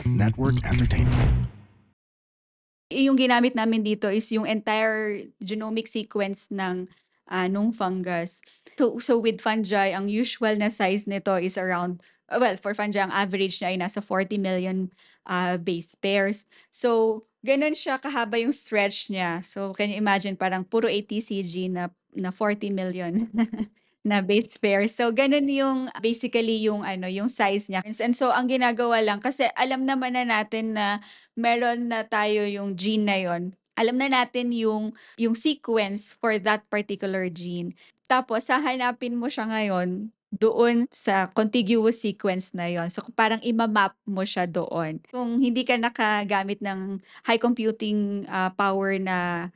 Network Entertainment. Yung ginamit namin dito is yung entire genomic sequence nung fungus. So with fungi, ang usual na size nito is around, well, for fungi, ang average niya ay nasa 40 million base pairs. So, ganun siya kahaba yung stretch niya. So, can you imagine, parang puro ATCG na 40 million na base pair. So, ganun yung basically yung size niya. And so, ang ginagawa lang, kasi alam naman na natin na meron na tayo yung gene na yon. Alam na natin yung sequence for that particular gene. Tapos, hahanapin mo siya ngayon doon sa contiguous sequence na yon. So, parang imamap mo siya doon. Kung hindi ka nakagamit ng high computing power na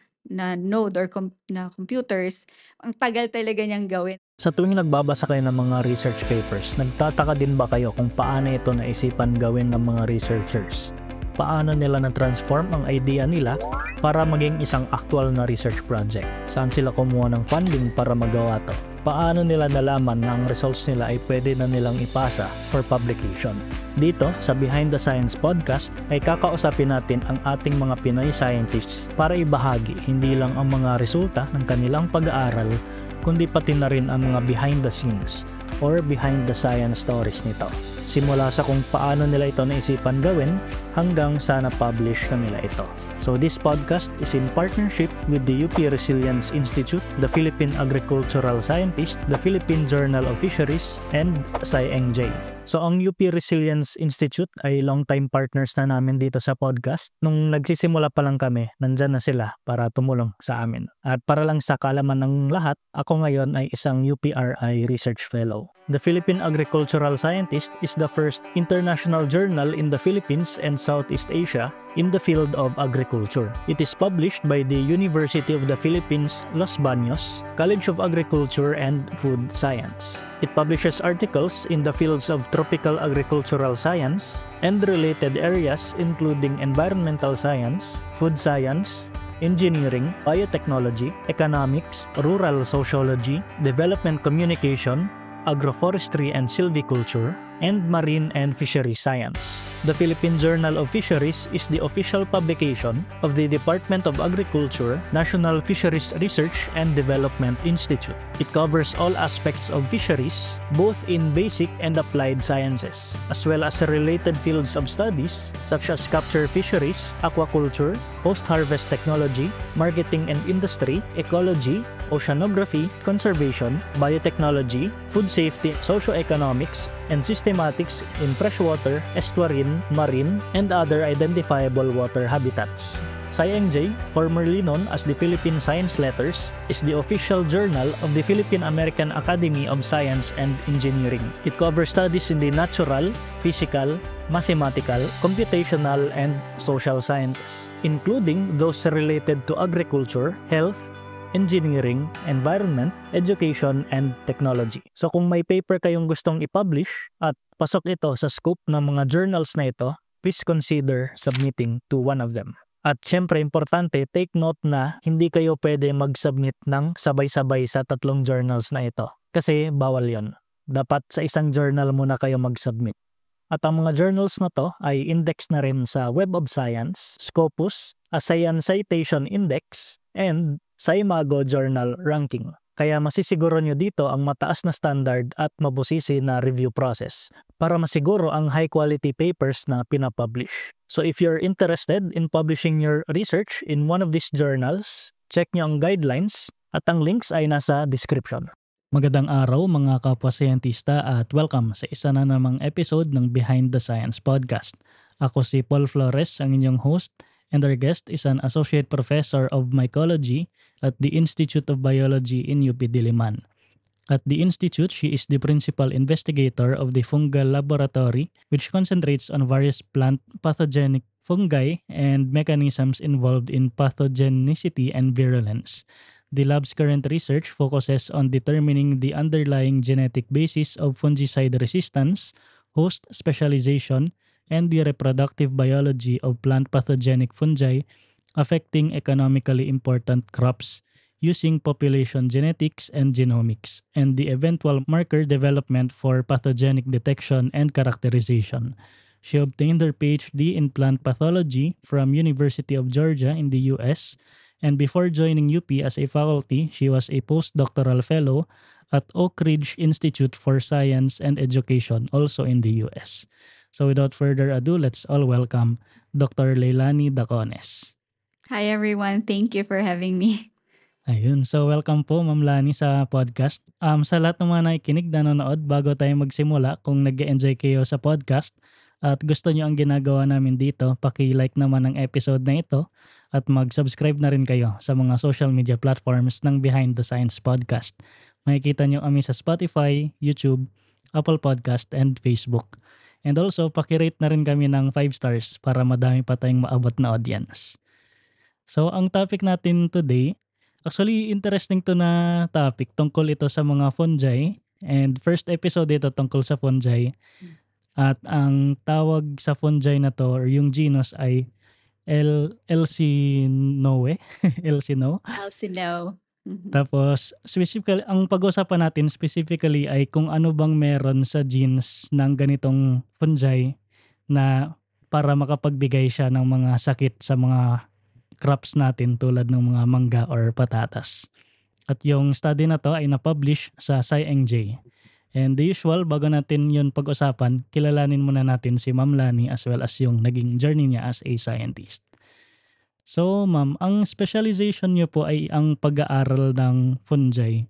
node or na computers, ang tagal talaga niyang gawin. Sa tuwing nagbabasa kayo ng mga research papers, nagtataka din ba kayo kung paano ito naisipan gawin ng mga researchers? Paano nila na-transform ang idea nila para maging isang actual na research project? Saan sila kumuha ng funding para magawa to? Paano nila nalaman na ang results nila ay pwede na nilang ipasa for publication? Dito, sa Behind the Science podcast, ay kakausapin natin ang ating mga Pinoy scientists para ibahagi hindi lang ang mga resulta ng kanilang pag-aaral, kundi pati na rin ang mga behind the scenes or behind the science stories nito. Simula sa kung paano nila ito naisipan gawin hanggang sa na-publish na nila ito. So this podcast is in partnership with the UP Resilience Institute, the Philippine Agricultural Scientist, the Philippine Journal of Fisheries, and SciEngJ. So ang UP Resilience Institute ay long-time partners na namin dito sa podcast. Nung nagsisimula pa lang kami, nandyan na sila para tumulong sa amin. At para lang sa kaalaman ng lahat, ako ngayon ay isang UPRI Research Fellow. The Philippine Agricultural Scientist is the first international journal in the Philippines and Southeast Asia in the field of agriculture. It is published by the University of the Philippines, Los Baños, College of Agriculture and Food Science. It publishes articles in the fields of tropical agricultural science and related areas including environmental science, food science, engineering, biotechnology, economics, rural sociology, development communication, agroforestry and silviculture, and marine and fishery science. The Philippine Journal of Fisheries is the official publication of the Department of Agriculture, National Fisheries Research and Development Institute. It covers all aspects of fisheries, both in basic and applied sciences, as well as related fields of studies such as capture fisheries, aquaculture, post-harvest technology, marketing and industry, ecology, oceanography, conservation, biotechnology, food safety, socioeconomics, and systematics in freshwater, estuarine, marine, and other identifiable water habitats. SciEngJ, formerly known as the Philippine Science Letters, is the official journal of the Philippine American Academy of Science and Engineering. It covers studies in the natural, physical, mathematical, computational, and social sciences, including those related to agriculture, health, engineering, environment, education, and technology. So kung may paper kayong gustong i-publish at pasok ito sa scope ng mga journals na ito, please consider submitting to one of them. At syempre, importante, take note na hindi kayo pwede mag-submit ng sabay-sabay sa 3 journals na ito. Kasi bawal yon. Dapat sa isang journal muna kayo mag-submit. At ang mga journals na to ay index na rin sa Web of Science, Scopus, ASEAN Citation Index, and sa Imago Journal Ranking. Kaya masisiguro nyo dito ang mataas na standard at mabusisi na review process para masiguro ang high quality papers na pinapublish. So if you're interested in publishing your research in one of these journals, check nyo ang guidelines at ang links ay nasa description. Magandang araw mga kapwa-scientista at welcome sa isa na namang episode ng Behind the Science podcast. Ako si Paul Flores, ang inyong host, and our guest is an Associate Professor of Mycology at the Institute of Biology in UP Diliman. At the Institute, she is the principal investigator of the Fungal Laboratory, which concentrates on various plant pathogenic fungi and mechanisms involved in pathogenicity and virulence. The lab's current research focuses on determining the underlying genetic basis of fungicide resistance, host specialization, and the reproductive biology of plant pathogenic fungi affecting economically important crops using population genetics and genomics, and the eventual marker development for pathogenic detection and characterization. She obtained her PhD in plant pathology from University of Georgia in the US, and before joining UP as a faculty, she was a postdoctoral fellow at Oak Ridge Institute for Science and Education, also in the US. So without further ado, let's all welcome Dr. Leilani Dacones. Hi everyone, thank you for having me. Ayun. So welcome po Ma'am Lani sa podcast. Sa lahat ng mga nakikinig, nanonood, bago tayo magsimula, kung nag-enjoy kayo sa podcast at gusto nyo ang ginagawa namin dito, paki-like naman ang episode na ito at mag-subscribe na rin kayo sa mga social media platforms ng Behind the Science Podcast. Makikita nyo kami sa Spotify, YouTube, Apple Podcast, and Facebook. And also, paki-rate na rin kami ng 5 stars para madami pa tayong maabot na audience. So, ang topic natin today, actually, interesting to na topic. Tungkol ito sa mga fungi. And first episode ito tungkol sa fungi. At ang tawag sa fungi na to, or yung genus ay Elsinoe. Elsino. Alcino. Tapos, specifically, ang pag-usapan natin specifically ay kung ano bang meron sa genes ng ganitong fungi na para makapagbigay siya ng mga sakit sa mga crops natin tulad ng mga mangga or patatas. At yung study na to ay na-publish sa SciENJ. And the usual, bago natin yun pag-usapan, kilalanin muna natin si Ma'am Lani as well as yung naging journey niya as a scientist. So ma'am, ang specialization niyo po ay ang pag-aaral ng fungi.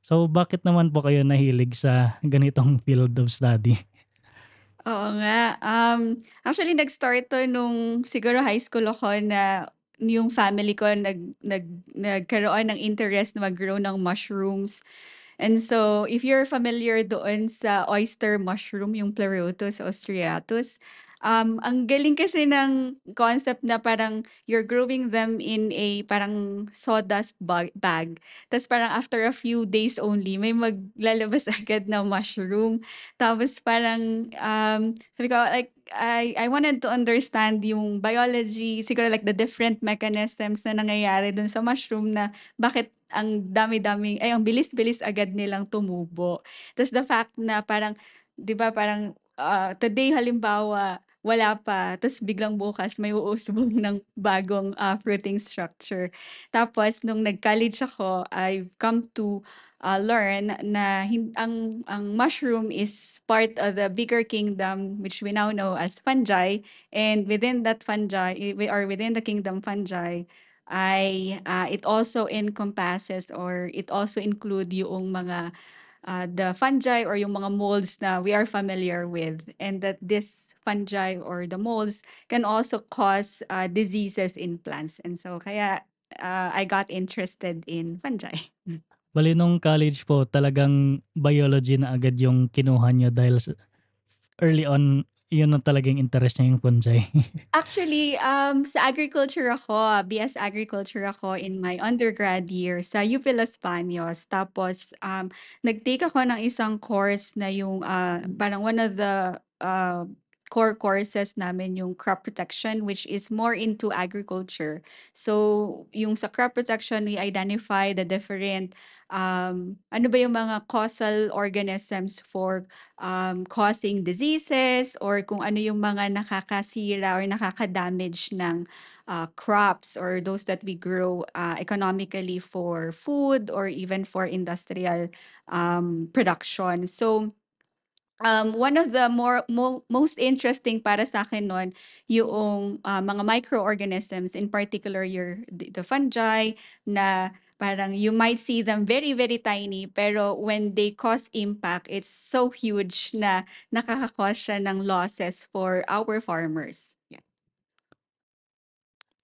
So bakit naman po kayo nahilig sa ganitong field of study? Oo nga. Actually nag-start to nung siguro high school ako na yung family ko nagkaroon ng interest na mag-grow ng mushrooms. And so, if you're familiar doon sa oyster mushroom, yung Pleurotus austriatus, ang galing kasi ng concept na parang you're growing them in a parang sawdust bag. Tapos parang after a few days only, may maglalabas agad na mushroom. Tapos parang, sabi ko, like, I wanted to understand yung biology, siguro like the different mechanisms na nangyayari dun sa mushroom na bakit ang dami-dami ay ang bilis-bilis agad nilang tumubo. Tas the fact na parang 'di ba parang, today halimbawa wala pa, tas biglang bukas may uusbong ng bagong, fruiting structure. Tapos nung nag-college ako, I've come to, learn na ang mushroom is part of the bigger kingdom which we now know as fungi, and within that fungi, or within the kingdom fungi it also encompasses or it also include yung mga the fungi or yung mga molds na we are familiar with, and that this fungi or the molds can also cause diseases in plants, and so kaya I got interested in fungi. Bali nung college po, talagang biology na agad yung kinuha niyo dahil early on, yun na talagang interest niya yung fungi. Actually, sa agriculture ako, BS Agriculture ako in my undergrad year sa UP Los Baños. Tapos, nag-take ako ng isang course na yung parang one of the core courses namin yung crop protection, which is more into agriculture. So, yung sa crop protection, we identify the different, ano ba yung mga causal organisms for causing diseases, or kung ano yung mga nakakasira or nakaka-damage ng crops or those that we grow economically for food or even for industrial production. So, one of the most interesting para sa akin nun, yung mga microorganisms, in particular the fungi, na parang you might see them very, very tiny, pero when they cause impact, it's so huge na nakaka-cause siya ng losses for our farmers. Yeah.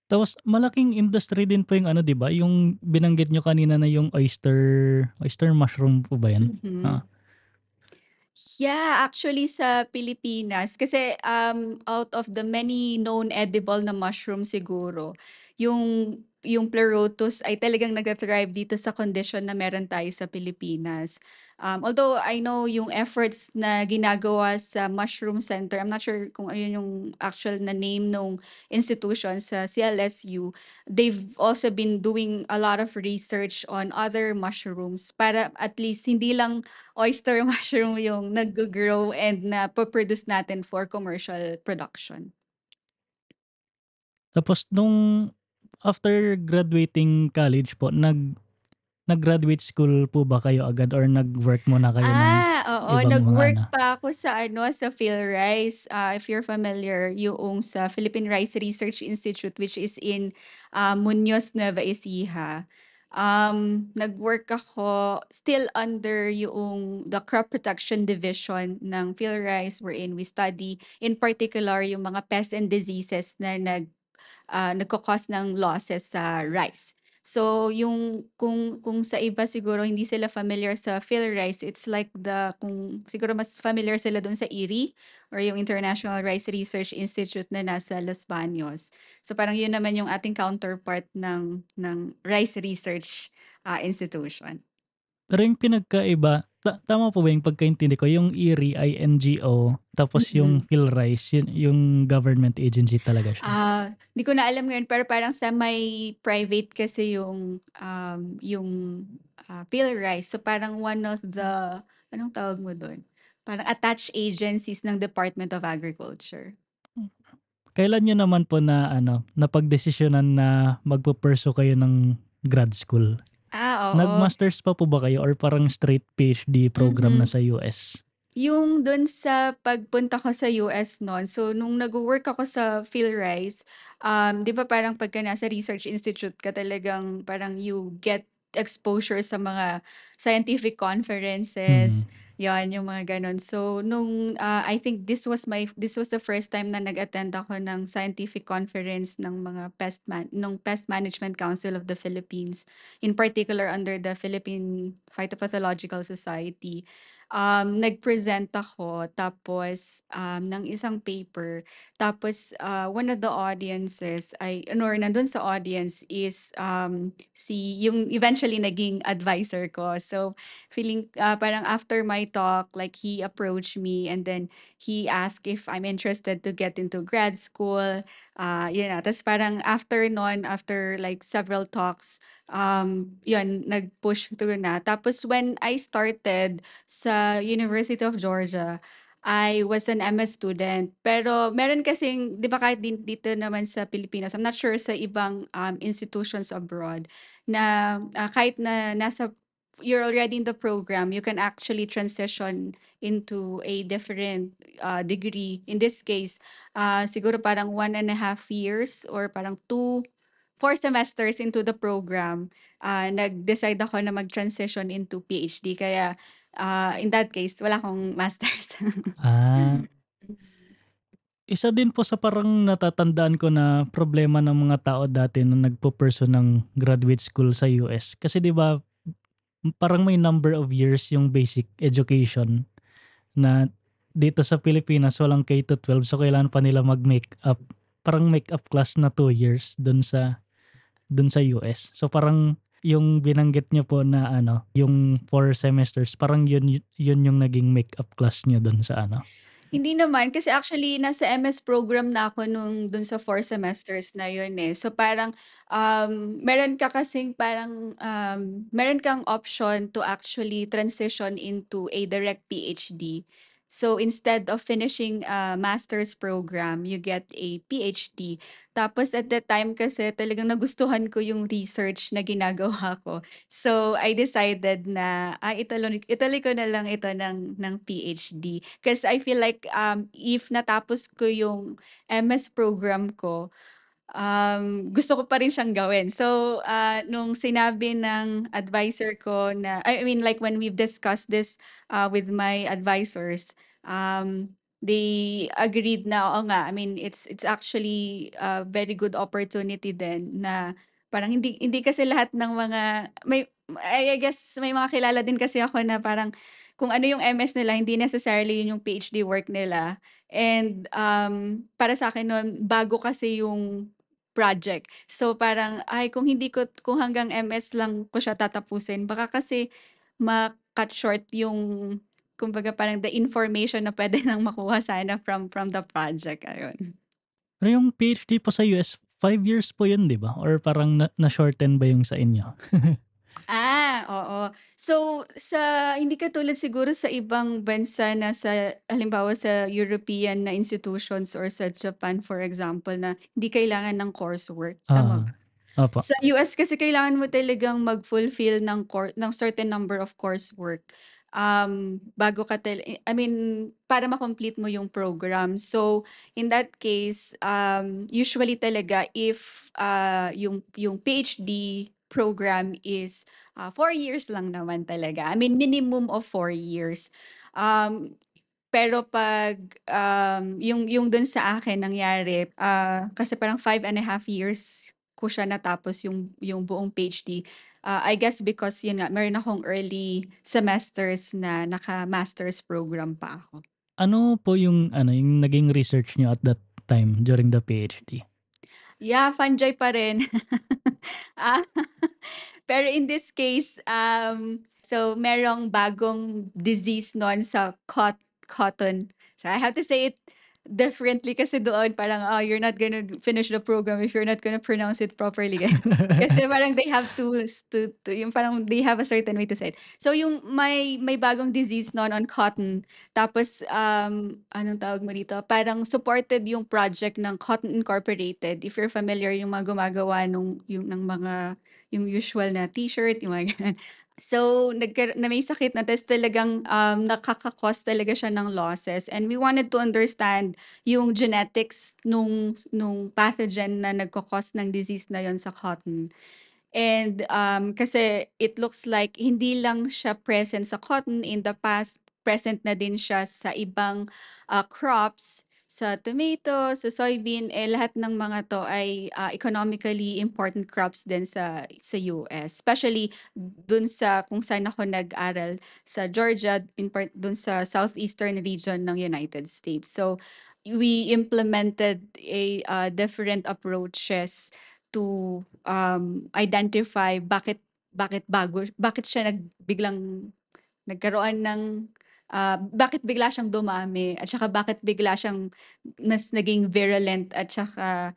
Tapos malaking industry din po yung ano 'di ba, yung binanggit niyo kanina na yung oyster mushroom po ba 'yan? Oo. Yeah, actually sa Pilipinas kasi, out of the many known edible na mushroom siguro, yung yung Pleurotus ay talagang nagta-thrive dito sa condition na meron tayo sa Pilipinas. Although I know yung efforts na ginagawa sa Mushroom Center, I'm not sure kung ano yung actual na name nung institution sa CLSU. They've also been doing a lot of research on other mushrooms para at least hindi lang oyster mushroom yung nag-grow and na produce natin for commercial production. Tapos nung after graduating college po, nag-graduate school po ba kayo agad or nag-work muna kayo ng Oo, ibang mga nag-work ano? pa ako sa ano, sa PhilRice, if you're familiar, yung sa Philippine Rice Research Institute which is in, Muñoz, Nueva Ecija. Nag-work ako still under yung the crop protection division ng PhilRice wherein we study in particular yung mga pests and diseases na nagko-cause ng losses sa rice. So, yung kung sa iba siguro hindi sila familiar sa PhilRice, it's like kung siguro mas familiar sila dun sa IRRI or yung International Rice Research Institute na nasa Los Baños. So, parang yun naman yung ating counterpart ng rice research, institution. Pero yung pinagkaiba, tama po ba yung pagkaintindi ko, yung IRRI ay NGO, tapos yung Mm. PhilRice, yun yung government agency talaga siya? Di ko na alam ngayon pero parang semi-private kasi yung, PhilRice. So parang one of the anong tawag mo dun? Parang attached agencies ng Department of Agriculture. Kailan niyo naman po na ano, napagdesisyonan na magpu-pursue kayo ng grad school? Oo. Nag-masters pa po ba kayo or parang straight PhD program na Mm. sa US? Yung dun sa pagpunta ko sa US nun, so nung nagwo-work ako sa PhilRice, 'di ba parang pagka nasa research institute ka talagang parang you get exposure sa mga scientific conferences, Mhm. 'yan yung mga gano'n. So nung, I think this was the first time na nag-attend ako ng scientific conference ng mga nung Pest Management Council of the Philippines, in particular under the Philippine Phytopathological Society. Nag-present ako tapos, ng isang paper. Tapos, one of the audiences ay ano or nandun sa audience is, yung eventually naging advisor ko. So, parang after my talk, like he approached me and then he asked if I'm interested to get into grad school. Yun na, ta's parang after nun, after like several talks, yun nag-push through na. Tapos when I started sa University of Georgia, I was an MS student. Pero meron kasing 'di ba kahit dito naman sa Pilipinas, I'm not sure sa ibang, institutions abroad na, kahit na you're already in the program, you can actually transition into a different, degree. In this case, siguro parang 1.5 years or parang 4 semesters into the program, nag-decide ako na mag-transition into PhD kaya, in that case wala akong masters. Ah, isa din po sa parang natatandaan ko na problema ng mga tao dati na nagpu-pursue ng graduate school sa US kasi 'di ba, parang may number of years yung basic education na dito sa Pilipinas walang K to 12 so kailangan pa nila mag-make-up, parang make-up class na 2 years dun sa US. So parang yung binanggit niyo po na ano, yung 4 semesters parang yun yung naging make-up class niyo dun sa ano? Hindi naman, kasi actually nasa MS program na ako dun sa 4 semesters na yun, eh. So parang, meron ka kasing parang, meron kang option to actually transition into a direct PhD. So instead of finishing a master's program, you get a PhD. Tapos at that time kasi talagang nagustuhan ko yung research na ginagawa ko. So I decided na, ituloy ko na lang ito ng PhD. 'Cause I feel like, if natapos ko yung MS program ko, gusto ko pa rin siyang gawin. So, nung sinabi ng advisor ko na I mean like when we've discussed this, with my advisors, they agreed na, oo nga, I mean it's actually a very good opportunity din na parang hindi hindi kasi lahat ng mga I guess may mga kilala din kasi ako na parang kung ano yung MS nila hindi necessarily yun yung PhD work nila. And, para sa'kin nun bago kasi yung project. So parang, ay kung hanggang MS lang ko siya tatapusin baka kasi ma-cut short yung kumbaga parang the information na puwede nang makuha sana from the project, ayun. Pero yung PhD po sa US, 5 years po yun, 'di ba? Or parang na-shorten ba yung sa inyo? Oo. So, hindi katulad siguro sa ibang bansa na halimbawa sa European na institutions or sa Japan for example na hindi kailangan ng coursework, tama Oo, ba? opo. Sa US kasi kailangan mo talagang mag-fulfill ng certain number of coursework, bago ka I mean, para ma-complete mo yung program. So, in that case, usually talaga if, yung PhD program is, 4 years lang naman talaga. I mean, minimum of 4 years. Um, pero 'pag, yung dun sa akin nangyari, kasi parang 5.5 years ko siya natapos yung buong PhD. I guess because yun nga meron akong early semesters na naka-master's program pa ako. Ano po yung naging research niyo at that time during the PhD? Yeah, fungi pa rin. Ah, pero in this case, so merong bagong disease nun sa cotton. So I have to say it differently kasi doon parang, "Oh, you're not gonna finish the program if you're not gonna pronounce it properly." Kasi parang they have to yung parang they have a certain way to say it. So yung may bagong disease nun on cotton tapos, anong tawag mo dito, parang supported yung project ng Cotton Incorporated. If you're familiar yung mga gumagawa ng mga yung usual na t-shirt, yung mga ganun. So, na may sakit na ta's talagang, nakaka-cause talaga siya ng losses and we wanted to understand yung genetics nung pathogen na nagko-cause ng disease na yon sa cotton. And, kasi it looks like hindi lang siya present sa cotton in the past, present na din siya sa ibang, crops, sa tomato, sa soybean, eh, lahat ng mga 'to ay, economically important crops din sa US. Especially dun sa kung saan ako nag-aral sa Georgia, in part dun sa southeastern region ng United States. So, we implemented different approaches to, identify bakit siya biglang nagkaroon ng, bakit bigla siyang dumami at saka bakit bigla siyang mas naging virulent at saka,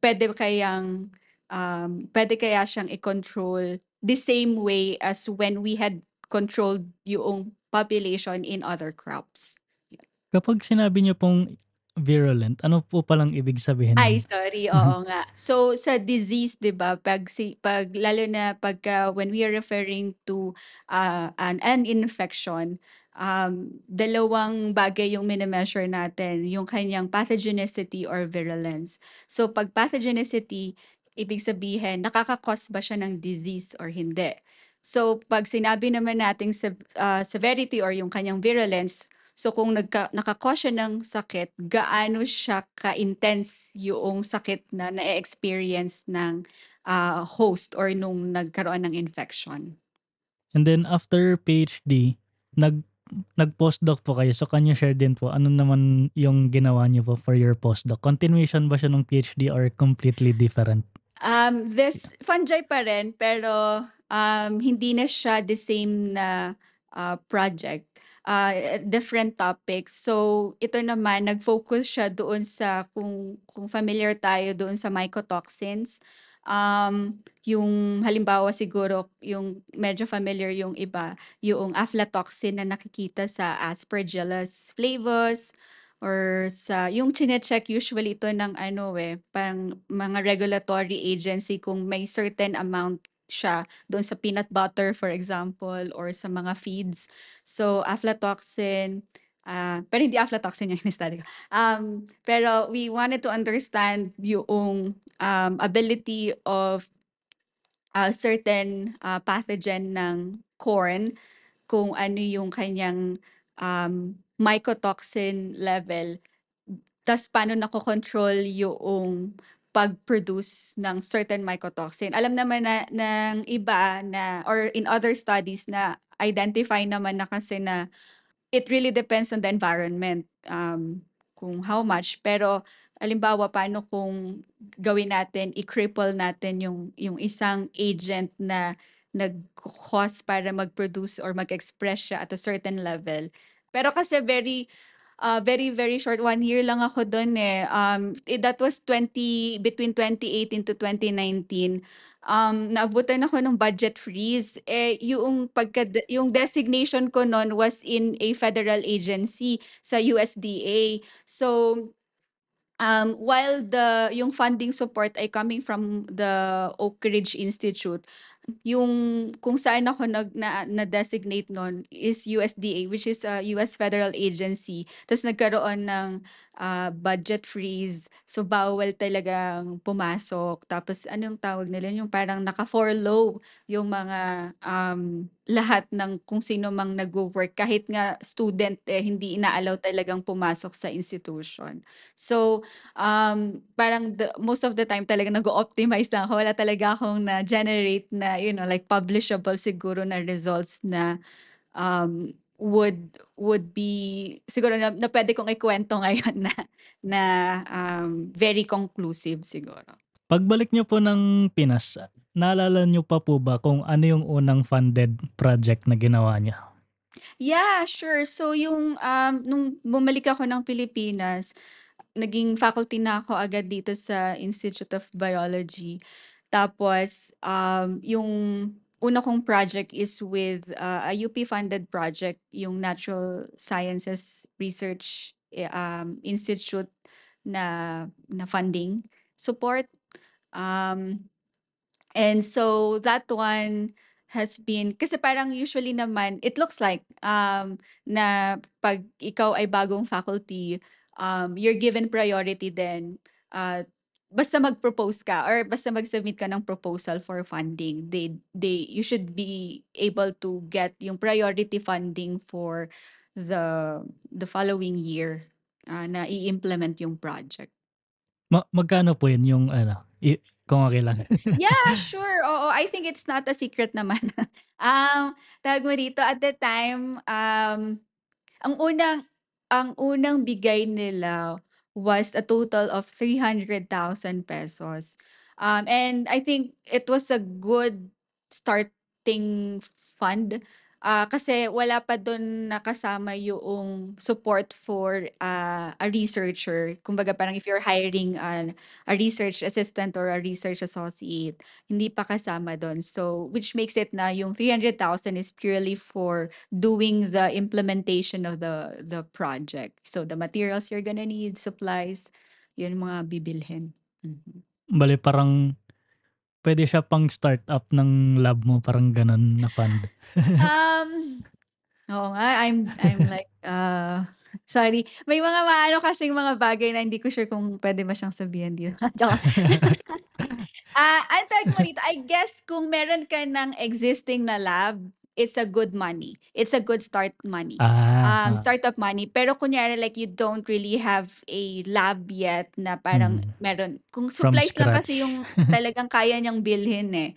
puwede kaya siyang i-control the same way as when we had controlled yung population in other crops. Kapag sinabi niyo pong virulent, ano po palang ibig sabihin Ay, nun? sorry, oo nga. So, sa disease 'di ba 'pag lalo na pagka when we are referring to, an infection, dalawang bagay yung mine-measure natin, yung kanyang pathogenicity or virulence. So, 'pag pathogenicity, ibig sabihin nakaka-cause ba siya ng disease or hindi. So, 'pag sinabi naman nating severity or yung kanyang virulence, so kung naka-cause siya ng sakit, gaano siya ka-intense yoong sakit na na-e-experience ng, host or nung nagkaroon ng infection. And then after PhD, nag-postdoc po kayo. So can you share din po ano naman yung ginawa niyo po for your postdoc? Continuation ba siya ng PhD or completely different? This fungi pa rin pero, hindi na siya the same na, project, different topics. So, ito naman nag-focus siya doon sa kung familiar tayo doon sa mycotoxins, yung halimbawa siguro yung medyo familiar yung iba, yung aflatoxin na nakikita sa Aspergillus flavus or yung chine-check usually ito ng ano, parang mga regulatory agency kung may certain amount siya doon sa peanut butter for example or sa mga feeds. So, aflatoxin, pero hindi aflatoxin yung ini-study ko. Pero we wanted to understand yung, ability of, certain, pathogen ng corn kung ano yung kanyang, mycotoxin level, ta's paano nakokontrol yoong pag-produce ng certain mycotoxin. Alam naman ng iba na or in other studies na identify naman na kasi na it really depends on the environment, kung how much, pero halimbawa paano kung gawin natin, i-cripple natin yung isang agent na nag-cause para mag-produce or mag-express siya at a certain level. Pero kasi very, very short, 1 year lang ako dun eh. That was between 2018 to 2019. Naabutan ako ng budget freeze. Yung designation ko nun was in a federal agency sa USDA. So, while yung funding support ay coming from the Oak Ridge Institute, yung kung saan ako na-designate nun is USDA, which is a US federal agency. Tapos nagkaroon ng budget freeze. So bawal talagang pumasok. Tapos anong tawag nila? Yung parang naka-forlow yung mga lahat ng kung sino mang nag-work. Kahit nga student, hindi ina-allow talagang pumasok sa institution. So parang most of the time talaga nag-optimize lang ako. Wala talaga akong na-generate na, like publishable siguro na results na would be siguro na pwede kong ikwento ngayon na very conclusive siguro. Pagbalik niyo po ng Pinas, naalala niyo pa po ba kung ano yung unang funded project na ginawa niyo? Yeah, sure. So nung bumalik ako ng Pilipinas, naging faculty na ako agad dito sa Institute of Biology. Tapos yung una kong project is with a UP-funded project, yung Natural Sciences Research Institute na funding support. And so that one has been, kasi parang usually naman, it looks like na pag ikaw ay bagong faculty, you're given priority then basta mag-propose ka or basta mag-submit ka ng proposal for funding. You should be able to get yung priority funding for the following year na i-implement yung project. Magkano po yun yung kung okay lang? Yeah, sure. Oo, I think it's not a secret naman. Tawag mo dito, at the time, ang unang bigay nila was a total of 300,000 pesos. And I think it was a good starting fund. Kasi wala pa dun nakasama yung support for a researcher. Kumbaga parang if you're hiring a research assistant or a research associate, hindi pa kasama dun. So, which makes it na yung 300,000 is purely for doing the implementation of the project. So the materials you're gonna need, supplies, yun mga bibilhin. Mhm. Bale parang pwede siya pang startup ng lab mo, parang ganun na fund. Um, Oo nga, I'm like, sorry. May mga maano kasing mga bagay na hindi ko sure kung pwede ba siyang sabihin dito. Joke. Ang tawag mo rito, I guess kung meron ka ng existing na lab, it's a good money. It's a good start money. Startup money. Pero kunyari like you don't really have a lab yet na parang meron. Kung From supplies lang scratch. kasi yung talagang kaya niyang bilhin eh.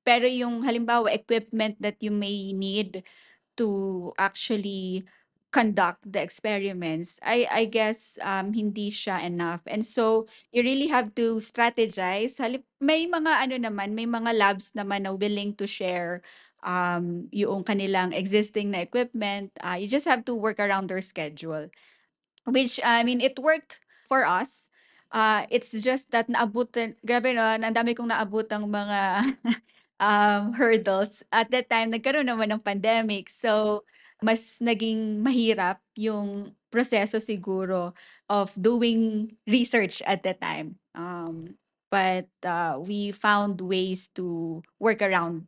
Pero yung halimbawa equipment that you may need to actually conduct the experiments, I guess hindi siya enough. And so you really have to strategize. May mga ano naman, may mga labs naman na willing to share yung kanilang existing na equipment. You just have to work around their schedule. Which, I mean, it worked for us. It's just that grabe no, ang dami kong naabutang mga hurdles. At that time, nagkaroon naman ng pandemic. So, mas naging mahirap yung proseso siguro of doing research at that time. But we found ways to work around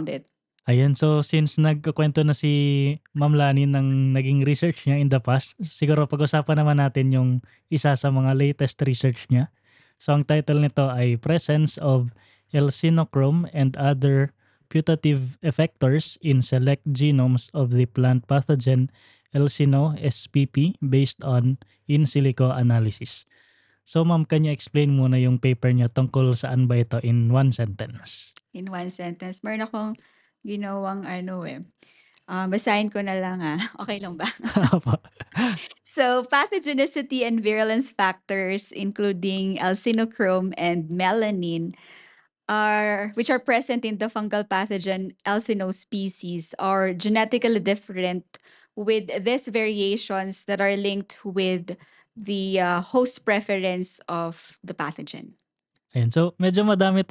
it. Ayan, so since nagkukuwento na si Ma'am Lani ng naging research niya in the past, siguro pag-usapan naman natin yung isa sa mga latest research niya. So ang title nito ay Presence of Elsinochrome and Other Putative Effectors in Select Genomes of the Plant Pathogen Elsino spp based on in silico analysis. So ma'am, can you explain muna yung paper niya tungkol saan ba ito in one sentence? In one sentence, meron akong ginawang Basahin ko na lang, okey lang ba? Opo. So, pathogenicity and virulence factors, including alcinochrome and melanin, which are present in the fungal pathogen Alcino species, are genetically different, with these variations that are linked with the host preference of the pathogen. Ayun, so medyo madami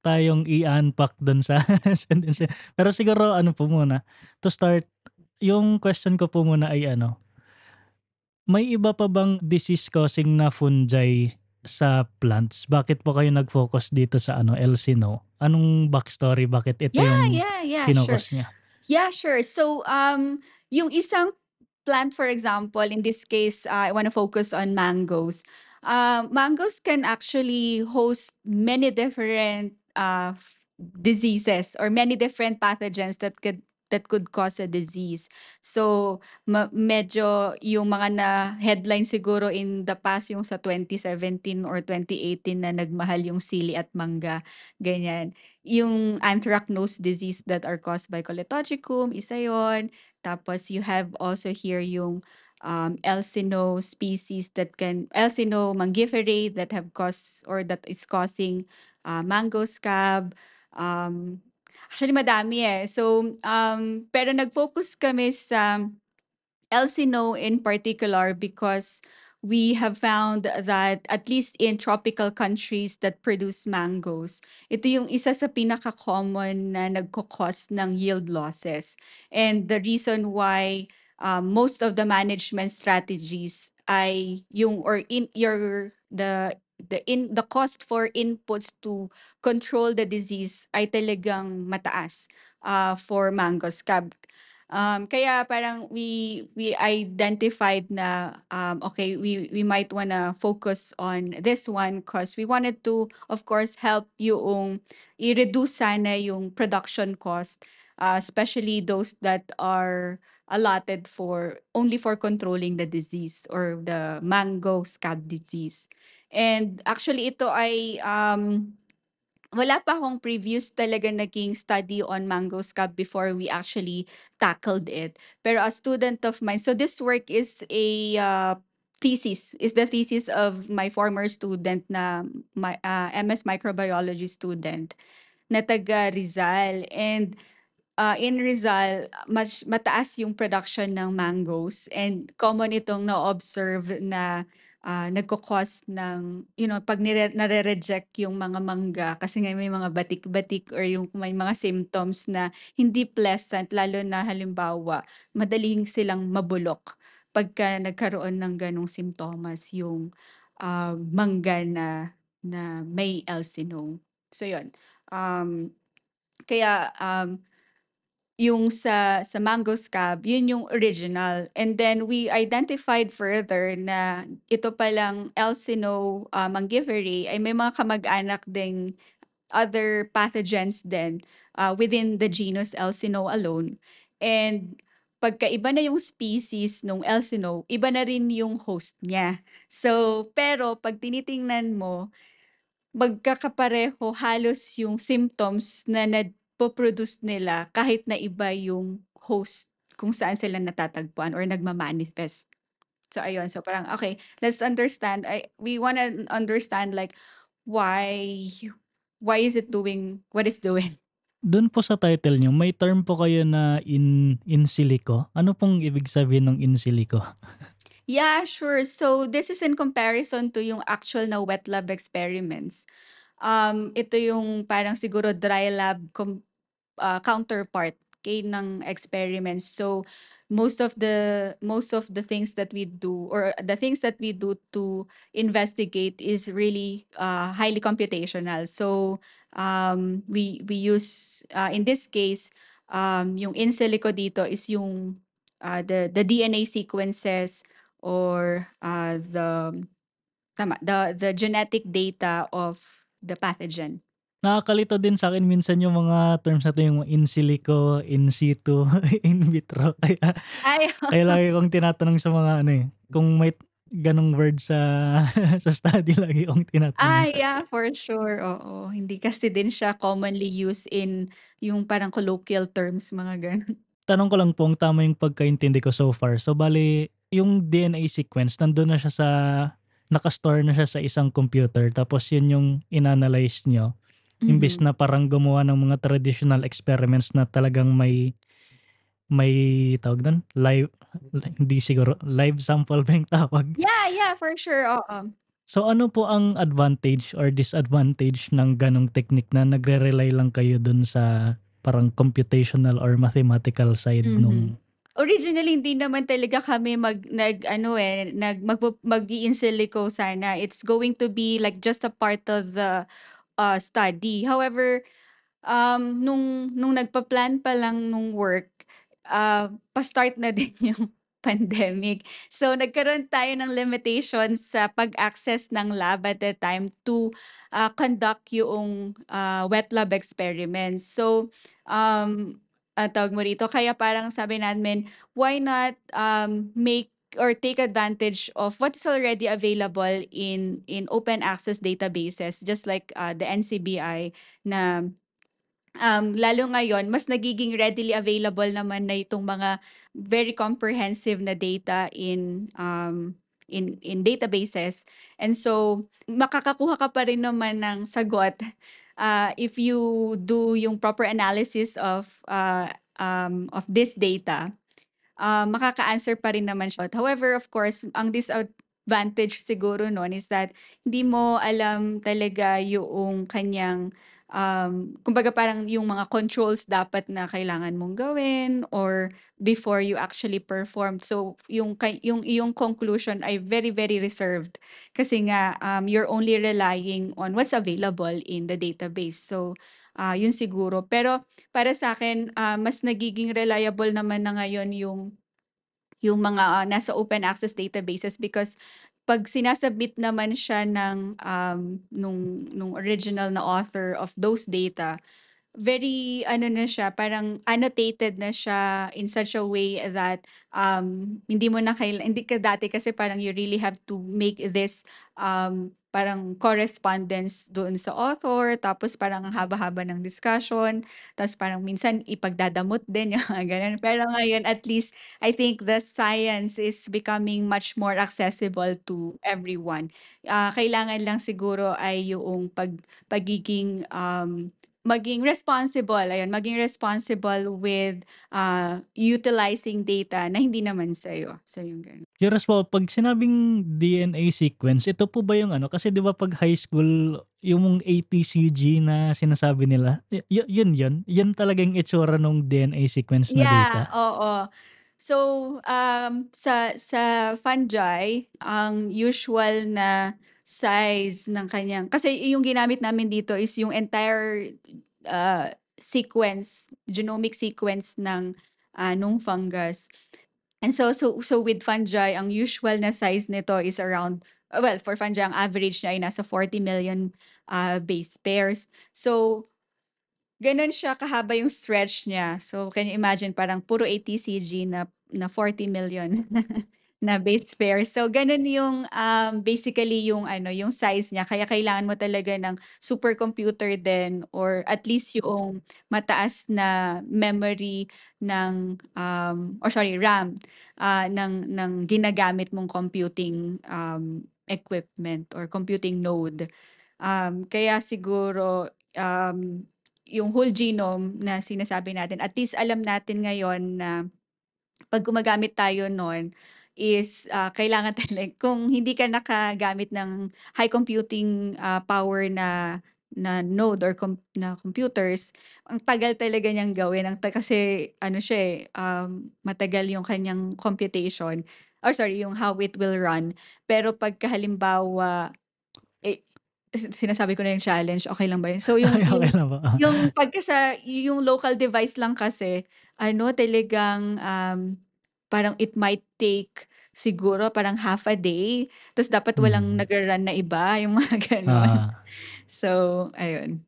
tayong i-unpack dun sa sentence. Pero siguro ano po muna, to start, yung question ko po muna ay ano, may iba pa bang disease causing na fungi sa plants? Bakit po kayo nag-focus dito sa ano, Elsino? Anong backstory, bakit ito Yeah, yung yeah, yeah, sure. kinokos niya? Yeah, sure. So, yung isang plant, for example, in this case, I want to focus on mangoes. Mangoes can actually host many different diseases or many different pathogens that could cause a disease. So, medyo yung mga na headline siguro in the past yung sa 2017 or 2018 na nagmahal yung sili at mangga, ganyan. Yung anthracnose disease that are caused by Colletotricum, isa yon. Tapos you have also here yung Elsino species Elsino mangiferae that have caused or that is causing mango scab. Um, Actually madami eh. So, pero nag-focus kami sa Elsino in particular because we have found that at least in tropical countries that produce mangoes, ito yung isa sa pinaka-common na nagko-cause ng yield losses. And the reason why most of the management strategies ay yung or in your the cost for inputs to control the disease ay talagang mataas for mango scab. Kaya parang we identified na, okay, we might wanna focus on this one because we wanted to, of course, help yung i-reduce sana yung production cost, especially those that are allotted for only for controlling the disease or the mango scab disease. And actually ito ay wala pa akong previous talaga naging study on mango scab before we actually tackled it. Pero a student of mine, so this work is is the thesis of my former student na MS microbiology student na taga Rizal. And in Rizal, mataas yung production ng mangoes and common itong na-observe na nagko-cause ng, pag nare-reject yung mga mangga kasi nga may mga batik-batik or yung may mga symptoms na hindi pleasant, lalo na halimbawa, madaling silang mabulok pagka nagkaroon ng ganong simptomas yung mangga na may Elsinone. So yun. Kaya yung sa mango scab, yun yung original. And then we identified further na ito palang Elsino mangiferae ay may mga kamag-anak ding other pathogens din within the genus Elsino alone. And pagkaiba na yung species nung Elsino, iba na rin yung host niya. So, pero pag tinitingnan mo, magkakapareho halos yung symptoms na nagpo-produce nila kahit na iba yung host kung saan sila natatagpuan or nagma-manifest. So ayun, so parang okay, let's understand. We wanna understand like why why is it doing what it's doing. Dun po sa title niyo, may term po kayo na in silico. Ano pong ibig sabihin ng in silico? Yeah, sure. So this is in comparison to yung actual na wet lab experiments. Ito yung parang siguro dry lab counterpart ng experiments. So most of the things that we do or the things that we do to investigate is really highly computational. So we use in this case yung in silico dito is yung the DNA sequences or the genetic data of the pathogen. Nakakalito din sa'kin minsan yung mga terms na 'to, yung in silico, in situ, in vitro. Kaya Ay, kaya lagi kong tinatanong sa mga ano, kung may gano'ng word sa sa study lagi kong tinatanong. yeah, for sure, oo. Hindi kasi din siya commonly used in yung parang colloquial terms, mga gano'n. Tanong ko lang po kung tama yung pagkaintindi ko so far. So bale, yung DNA sequence nandun na siya sa naka-store na siya sa isang computer tapos yun yung inanalyze niyo imbes Mhm. na parang gumawa ng mga traditional experiments na talagang may tawag dun, hindi siguro, live sample ba yung tawag? Yeah, for sure, oo. So ano po ang advantage or disadvantage ng ganong technique na nagre-rely lang kayo dun sa parang computational or mathematical side Mhm. nung Originally hindi naman talaga kami nag-ano, mag-i-in silico sana. It's going to be like just a part of the, study. However, nung nagpa-plan pa lang nung work, pa-start na din yung pandemic. So, nagkaroon tayo ng limitations sa pag-access ng lab at that time to, conduct yung, wet lab experiments. So, tawag mo rito, kaya parang sabi namin, why not, make or take advantage of what's already available in open access databases just like, the NCBI na lalo ngayon mas nagiging readily available naman na itong mga very comprehensive na data in databases. And so, makakakuha ka pa rin naman ng sagot, if you do yung proper analysis of this data. Makaka-answer pa rin naman siya. However, of course, ang disadvantage siguro nun is that hindi mo alam talaga yung kanyang, kumbaga parang yung mga controls dapat na kailangan mong gawin or before you actually perform. So, yung iyong conclusion ay very, very reserved kasi nga, you're only relying on what's available in the database. So, yun siguro. Pero para sa'kin, mas nagiging reliable naman na ngayon yung mga, nasa open access databases because 'pag naman siya ng, nung original na author of those data, very ano na siya, parang annotated na siya in such a way that, hindi mo na hindi ka dati kasi parang you really have to make this, parang correspondence doon sa author, tapos parang ang haba-haba ng discussion, tapos parang minsan ipagdadamot din yung mga gano'n. Pero ngayon at least I think the science is becoming much more accessible to everyone. Kailangan lang siguro ay yung pagiging, maging responsible with, utilizing data na hindi naman sa'yo. So yung gano'n. curious po 'pag sinabing DNA sequence, ito po ba yung ano, kasi 'di ba 'pag high school yung ATCG na sinasabi nila, yun? Yun talaga yung itsura nung DNA sequence na Yeah, data? oo. So, sa fungi, ang usual na size ng kanyang kasi yung ginamit namin dito is yung entire, genomic sequence ng, nung fungus. And so with fungi, ang usual na size nito is around well, for fungi ang average niya ay nasa 40 million base pairs. So, gano'n siya kahaba yung stretch niya. So, can you imagine parang puro ATCG na 40 million na base pair. So, gano'n yung, basically yung ano, yung size niya. Kaya kailangan mo talaga ng supercomputer din or at least yung mataas na memory ng, or sorry, RAM, ng ginagamit mong computing, equipment or computing node. Kaya siguro, yung whole genome na sinasabi natin, at least alam natin ngayon na 'pag gumagamit tayo nun is, kailangan kung hindi ka nakagamit ng high computing, power na node or na computers, ang tagal talaga niyang gawin, kasi ano siya, matagal yung kanyang computation or sorry, yung how it will run. Pero pagka halimbawa eh, sinasabi ko na yung challenge, okey lang ba yun? So yung Ay, okey lang po, yung pagka yung local device lang kasi ano talagang, parang it might take siguro parang half a day, ta's dapat walang Mm. nagra-run na iba, yung mga gano'n. Oo. So, ayun.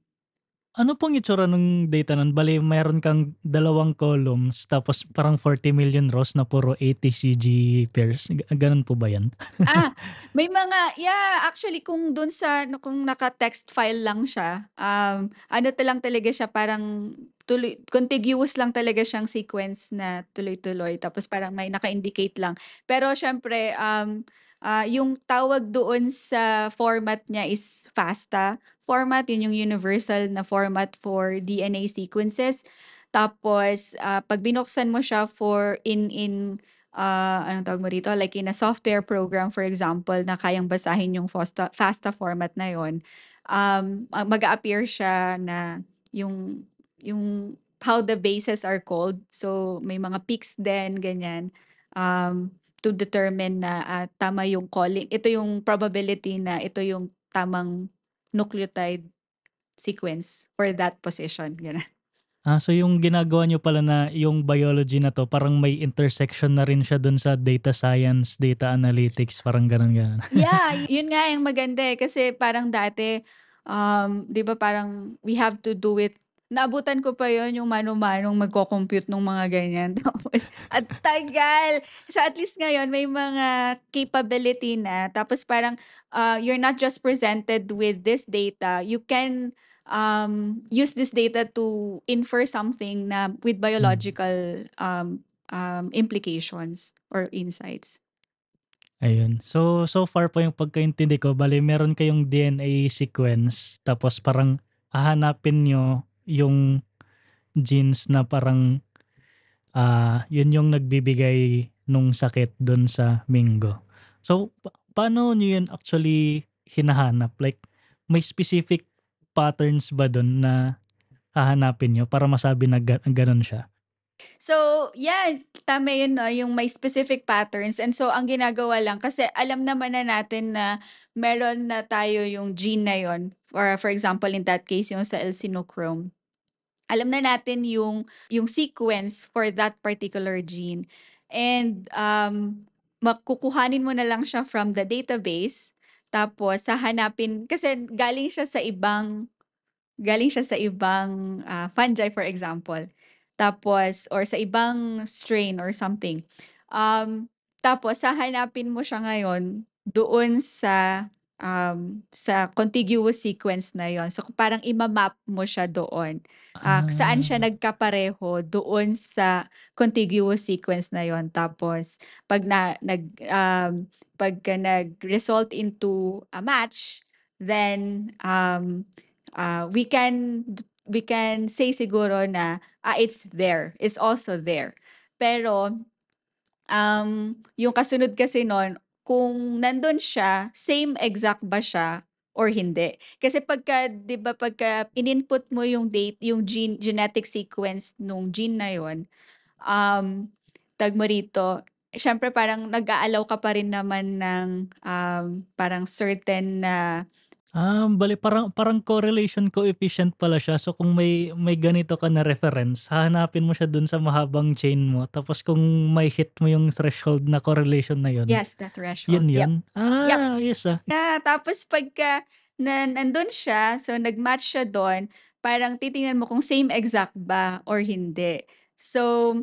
Ano pong itsura nung data nun? Bale meron kang dalawang columns tapos parang 40 million rows na puro ATCG pairs, ganun po ba yan? Ah, may mga yeah, actually kung kung naka-text file lang siya, ano lang talaga siya parang contiguous lang talaga siyang sequence na tuloy-tuloy tapos parang may naka-indicate lang. Pero siyempre, yung tawag doon sa format niya is FASTA format, yun yung universal na format for DNA sequences. Tapos, 'pag binuksan mo siya for anong tawag mo dito, like in a software program for example na kayang basahin yung FASTA format na yun, mag-a-appear siya na yung how the bases are called. So, may mga peaks din, ganyan, to determine na, tama yung calling. Ito yung probability na ito yung tamang nucleotide sequence for that position, gano'n. So yung ginagawa niyo pala na yung biology na 'to parang may intersection na rin siya dun sa data science, data analytics, parang gano'n, gano'n? Yeah, yun nga yung maganda, eh, kasi parang dati, 'di ba parang we have to do it naabutan ko pa yun yung mano-manong magko-compute nung mga ganyan tapos at tagal. So, at least ngayon may mga capability na tapos parang, you're not just presented with this data, you can, use this data to infer something na with Hmm, biological, implications or insights. ayun. So far po yung pagkaintindi ko bale meron kayong DNA sequence tapos parang hahanapin niyo yung genes na parang, yun yung nagbibigay nung sakit dun sa Mingo. So, paano niyo yun actually hinahanap? Like may specific patterns ba dun na hahanapin niyo para masabi na gano'n siya? So, yeah, tama yun 'no, yung may specific patterns and so ang ginagawa lang kasi alam naman na natin na meron na tayo yung gene na yun or for example in that case yung sa L-synochrome. Alam na natin yung sequence for that particular gene and, mo na lang siya from the database tapos hahanapin kasi galing siya sa ibang, fungi for example. Tapos or sa ibang strain or something. Tapos hahanapin mo siya ngayon doon sa contiguous sequence na yon. So parang ima-map mo siya doon, saan siya Ah, nagkapareho doon sa contiguous sequence na yon. Tapos 'pag na nag, pagka nag-result into a match, then, we can say siguro na, it's there, it's also there. Pero, yung kasunod kasi nun, kung nandun siya, same exact ba siya or hindi? Kasi 'di ba pagka in-input mo yung genetic sequence nung gene na yun, um, tawag mo rito, siyempre parang nag-a-allow ka pa rin naman ng, parang certain na bale parang parang correlation coefficient pala siya. So kung may ganito ka na reference, hahanapin mo siya dun sa mahabang chain mo tapos kung may hit mo yung threshold na correlation na yun, yes, the yun threshold, yep. yun? Yep. Ayos, Tapos pagka nandun siya, so nag-match siya dun, parang titingnan mo kung same exact ba or hindi. So,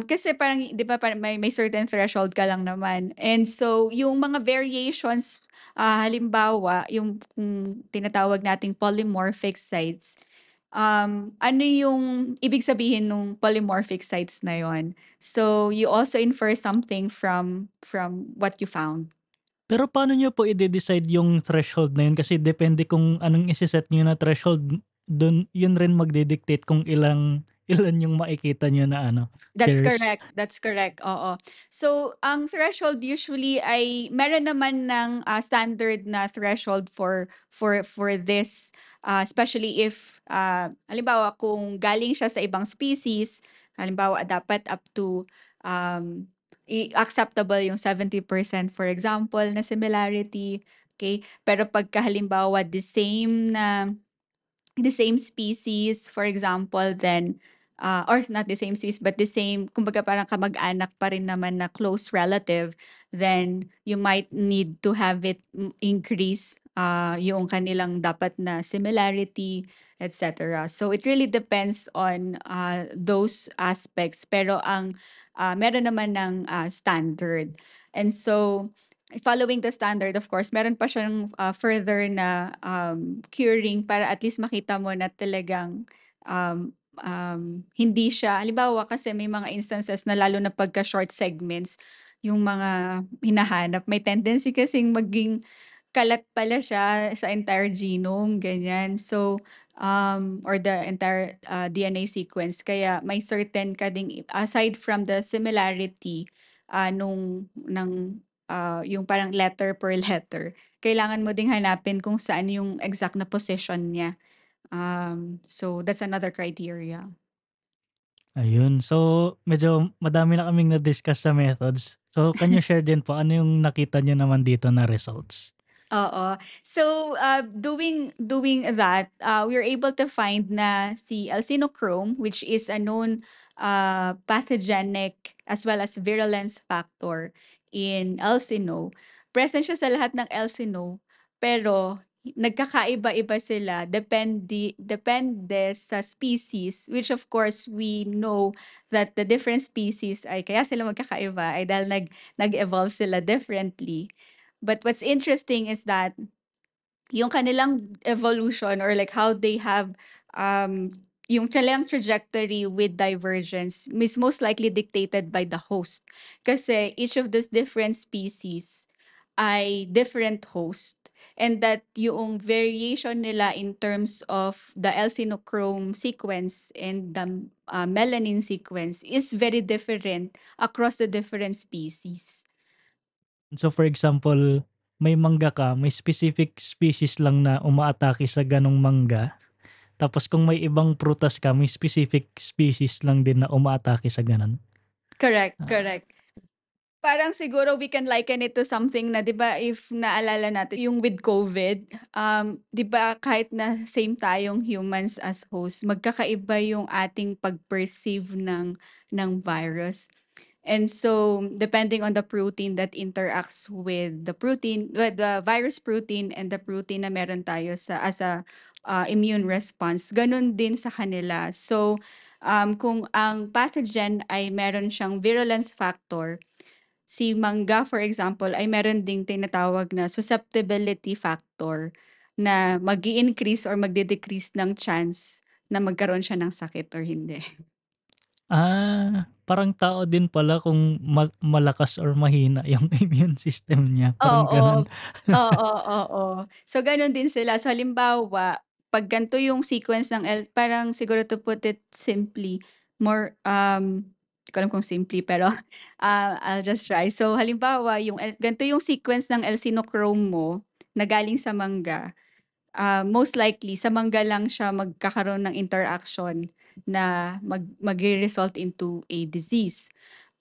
kasi parang 'di ba parang may certain threshold ka lang naman and so yung mga variations, halimbawa yung kung tinatawag nating polymorphic sites, ano yung ibig sabihin nung polymorphic sites na yun? So, you also infer something from what you found. Pero paano niyo po ide-decide yung threshold na yun kasi depende kung anong ise-set niyo na threshold dun yun rin magdi-dictate kung ilan yung makikita niyo na pairs. That's correct, oo. So, ang threshold usually ay meron naman ng, standard na threshold for this, especially if, halimbawa kung galing siya sa ibang species, halimbawa dapat up to, um, acceptable yung 70% for example na similarity, okay. Pero pagka halimbawa the same species, for example, then, or not the same species, but the same, kumbaga parang kamag-anak pa rin naman na close relative, then you might need to have it increase, yung kanilang dapat na similarity, etc. So it really depends on, those aspects. Pero meron naman ng, standard. And so, following the standard of course, meron pa siyang, further na, curing para at least makita mo na talagang, hindi siya halimbawa kasi may mga instances na lalo na pagka short segments yung mga hinahanap, may tendency kasing maging kalat pala siya sa entire genome, ganyan. So, or the entire, DNA sequence kaya may certain ka ding aside from the similarity, yung parang letter per letter, kailangan mo ding hanapin kung saan yung exact na position niya. So that's another criteria. Ayun. So, medyo madami na kaming na-discuss sa methods. So, can you share din po ano yung nakita niyo naman dito na results? Oo. So, doing that, we were able to find na si alcinochrome, which is a known pathogenic as well as virulence factor in alcino. Present siya sa lahat ng alcino, pero nagkakaiba-iba sila depende sa species, which of course we know that the different species ay kaya sila magkakaiba ay dahil nag-evolve sila differently. But what's interesting is that yung kanilang evolution or like how they have um yung kanilang trajectory with divergence is most likely dictated by the host. Kasi each of these different species ay different host and that yung variation nila in terms of the alcinochrome sequence and the melanin sequence is very different across the different species. So, for example, may mangga ka, may specific species lang na umaatake sa ganong mangga. Tapos kung may ibang prutas ka, may specific species lang din na umaatake sa gano'n. Correct, Ah, correct. Parang siguro we can liken it to something na 'di ba if naalala natin yung with COVID, 'di ba kahit na same tayong humans as host, magkakaiba yung ating pag-perceive ng virus. And so depending on the protein that interacts with the virus protein and the protein na meron tayo sa as a immune response, ganun din sa kanila. So, kung ang pathogen ay meron siyang virulence factor, si mangga for example ay meron ding tinatawag na susceptibility factor na mag-i-increase or magde-decrease ng chance na magkaroon siya ng sakit or hindi. parang tao din pala kung malakas or mahina yung immune system niya, parang gano'n. Oo, oo, oo. So gano'n din sila. So halimbawa, 'pag ganito yung sequence ng parang siguro to put it simply, more, di ko alam kung simply pero, I'll just try. So halimbawa yung ganito yung sequence ng alcinochrome mo na galing sa mangga, most likely sa mangga lang siya magkakaroon ng interaction na magre-result into a disease.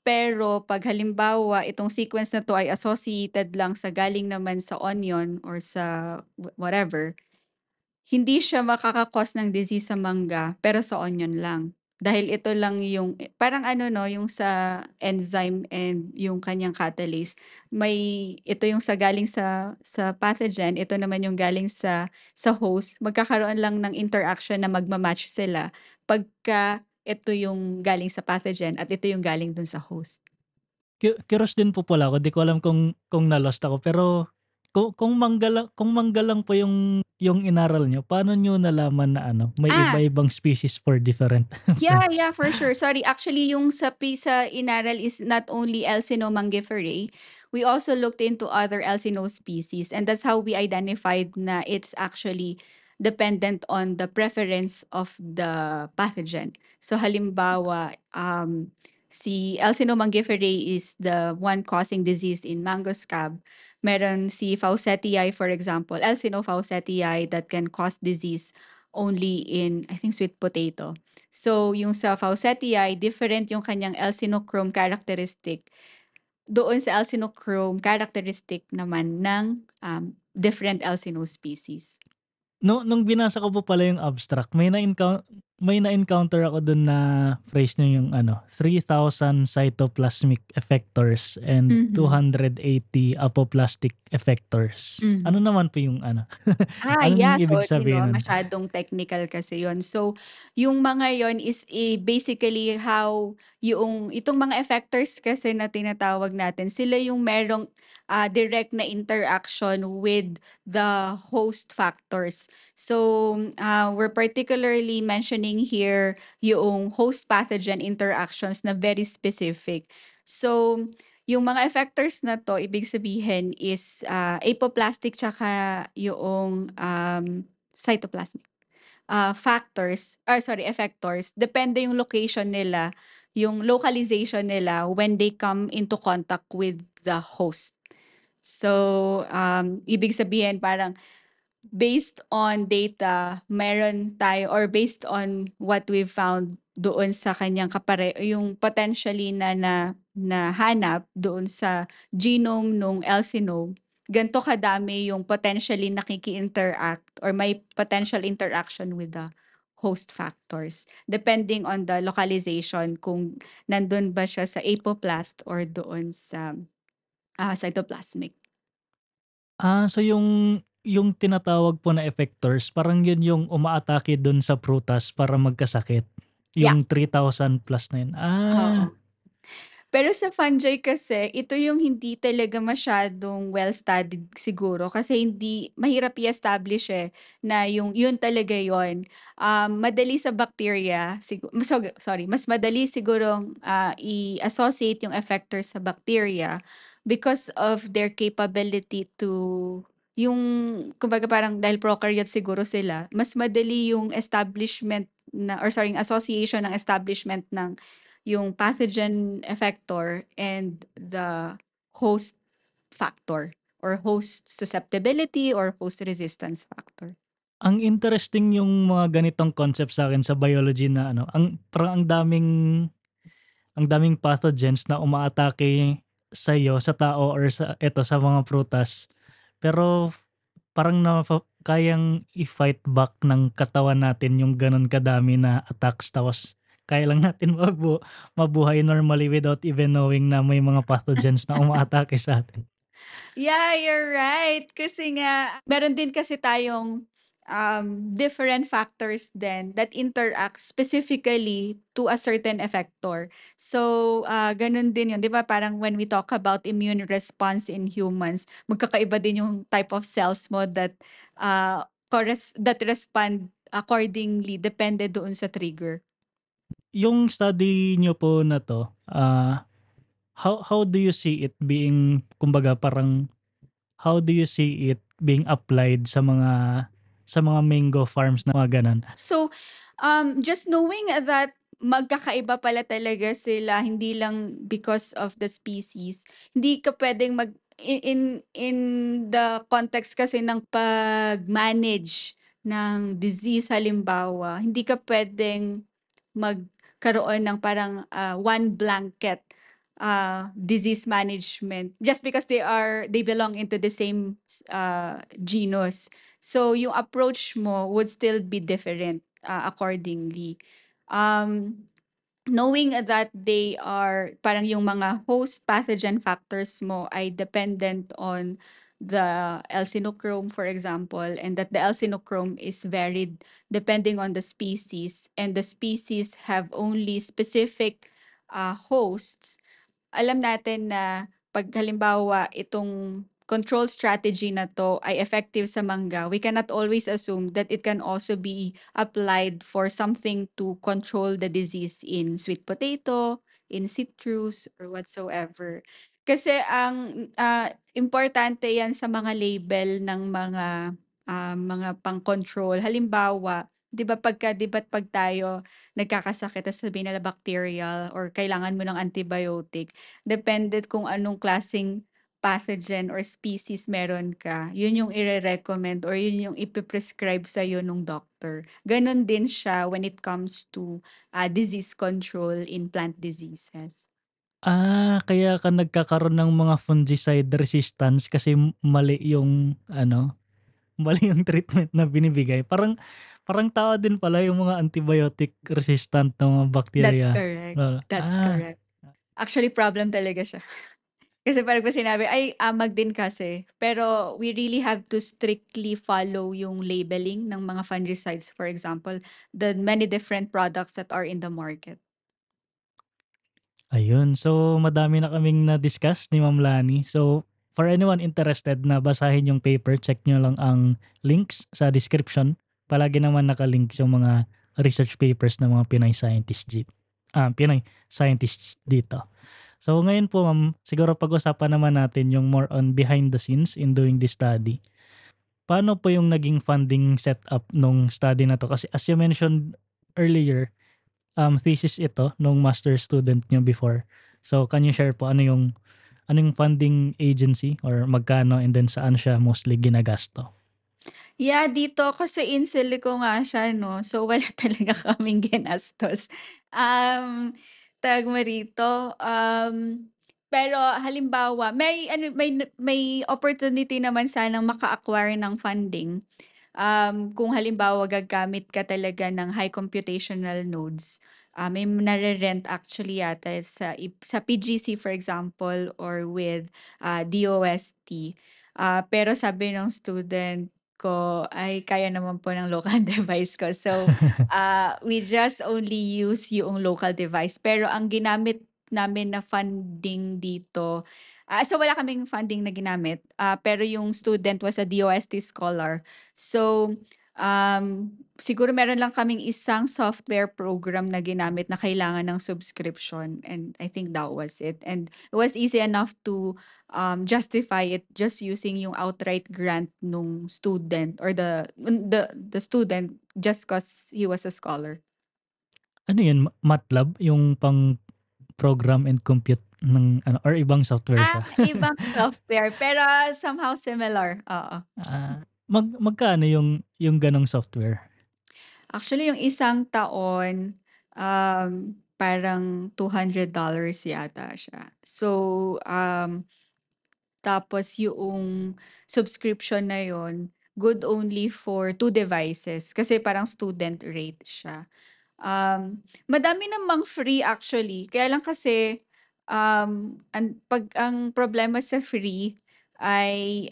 Pero 'pag halimbawa itong sequence na 'to ay associated lang sa galing naman sa onion or sa whatever, hindi siya makaka-cause ng disease sa mangga, pero sa onion lang. Dahil ito lang yung parang ano 'no, yung sa enzyme and yung kanyang catalase, ito yung sa galing sa pathogen, ito naman yung galing sa host, magkakaroon lang ng interaction na magma-match sila pagka ito yung galing sa pathogen at ito yung galing dun sa host. Curious din po pala ako, 'di ko alam kung na-lost ako, pero kung mangga lang po yung inaral niyo, paano niyo nalaman na ano, may Ah, iba-ibang species for different yeah, plants? yeah, for sure. Sorry, actually yung sa inaral is not only Elsinore mangiferae, we also looked into other Elsinore species and that's how we identified na it's actually dependent on the preference of the pathogen. So halimbawa, si Elsinore mangiferae is the one causing disease in mango scab. Meron si Fawcettii, for example, Elsinore fawcettii that can cause disease only in, I think, sweet potato. So, yung sa Fawcettii, different yung kanyang alcinochrome characteristic doon sa alcinochrome characteristic naman ng, different alcino species. Nung binasa ko po pala yung abstract, may na-encounter ako dun na phrase niyo yung ano, 3,000 cytoplasmic effectors and Mhm, 280 apoplastic effectors. Ano mhm. naman po yung ano, Yeah. anong ibig Sorry 'no, sabihin nun? masyadong technical kasi yon. So, yung mga yon is, basically how itong mga effectors kasi na tinatawag natin, sila yung merong, direct na interaction with the host factors. So, we're particularly mentioning mentioning here yung host pathogen interactions na very specific. So, yung mga effectors na 'to ibig sabihin is, apoplastic tsaka yung, cytoplasmic, effectors. Depende yung location nila, yung localization nila when they come into contact with the host. So, ibig sabihin parang based on data, meron tayo or based on what we've found doon sa kanyang yung potentially na nahanap doon sa genome nung elsinome, ganito kadami yung potentially nakiki-interact or may potential interaction with the host factors, depending on the localization kung nandun ba siya sa apoplast or doon sa cytoplasmic. So yung tinatawag po na effectors, parang yun yung umaatake dun sa prutas para magkasakit? Yeah. Yung 3,000 plus na yun? Oo. Pero sa fungi kasi, ito yung hindi talaga masyadong well-studied siguro kasi hindi mahirap i-establish, na yun talaga yun. Madali sa bacteria mas madali sigurong, i-associate yung effector sa bacteria because of their capability to yung kumbaga parang dahil prokaryote siguro sila, mas madali yung establishment yung association ng establishment ng yung pathogen effector and the host factor or host susceptibility or host resistance factor. Ang interesting yung mga ganitong concept sa akin sa biology na ano, parang ang daming pathogens na umaatake sa'yo, sa tao or sa mga prutas. Pero parang kayang i-fight back ng katawan natin yung gano'n kadami na attacks tapos kaya lang natin mabuhay normally without even knowing na may mga pathogens na umaatake sa atin. Yeah, you're right. Kasi nga, meron din kasi tayong different factors then that interact specifically to a certain effector. So, ganun din yun. Di ba parang when we talk about immune response in humans, magkakaiba din yung type of cells mo that respond accordingly, depende doon sa trigger. Yung study niyo po na 'to, how do you see it being kumbaga parang how do you see it being applied sa mga mango farms na mga gano'n? So, just knowing that magkakaiba pala talaga sila hindi lang because of the species, hindi ka puwedeng in the context kasi ng pag-manage ng disease halimbawa, hindi ka puwedeng magkaroon ng parang, one blanket, disease management just because they belong into the same genus. So, yung approach mo would still be different, accordingly. Um, knowing that they are parang yung mga host pathogen factors mo ay dependent on the Elsinochrome, for example, and that the Elsinochrome is varied depending on the species, and the species have only specific, hosts. Alam natin na 'pag halimbawa itong control strategy na 'to ay effective sa mangga, we cannot always assume that it can also be applied for something to control the disease in sweet potato, in citrus, or whatsoever. Kasi ang, importante 'yan sa mga label ng mga pang-control. Halimbawa, 'di ba 'pag tayo nagkakasakit ta's sabihin nila bacterial or kailangan mo ng antibiotic, depende kung anong klaseng pathogen or species meron ka, yun yung ire-recommend or yun yung ipe-prescribe sa'yo nung doctor. Gano'n din siya when it comes to, disease control in plant diseases. Kaya ka nagkakaroon ng mga fungicide resistance kasi mali yung ano, mali yung treatment na binibigay. Parang parang tao din pala yung mga antibiotic resistant na mga That's bacteria. correct, Oo, that's correct. Actually, problem talaga siya. Kasi parang 'pag sinabi, "Ay, amag din kasi." Pero we really have to strictly follow yung labeling ng mga fungicides, for example, the many different products that are in the market. ayun. So, madami na kaming na-discuss ni Ma'am Lani. So, for anyone interested na basahin yung paper, check nyo lang ang links sa description. Palagi naman naka-links yung mga research papers ng mga Pinoy scientists dito. So ngayon po ma'am, siguro pag-usapan naman natin yung more on behind the scenes in doing this study. Paano po yung naging funding setup nung study na 'to? Kasi as you mentioned earlier, thesis ito nung master student niyo before. So can you share po ano yung funding agency or magkano and then saan siya mostly ginagasto? Yeah, dito kasi in silico nga siya 'no, so wala talaga kaming ginastos. Tawag mo rito, pero halimbawa may opportunity naman sanang maka-acquire ng funding. Kung halimbawa gagamit ka talaga ng high computational nodes, may nare-rent actually yata sa PGC for example or with, DOST. Pero sabi ng student ko ay kaya naman po ng local device ko. So, we just only use yung local device. Pero ang ginamit namin na funding dito, so wala kaming funding na ginamit, pero yung student was a DOST scholar. So, siguro meron lang kaming isang software program na ginamit na kailangan ng subscription and I think that was it. And it was easy enough to justify it just using yung outright grant nung student or the student just cause he was a scholar. Ano yun, MATLAB yung pang-program and compute ng ano or ibang software siya? Ibang software pero somehow similar, oo. Magkano yung gano'ng software? Actually yung isang taon, parang $200 yata siya. So, tapos yung subscription na yun, good only for 2 devices kasi parang student rate siya. Madami namang free actually, kaya lang kasi, 'pag ang problema sa free ay,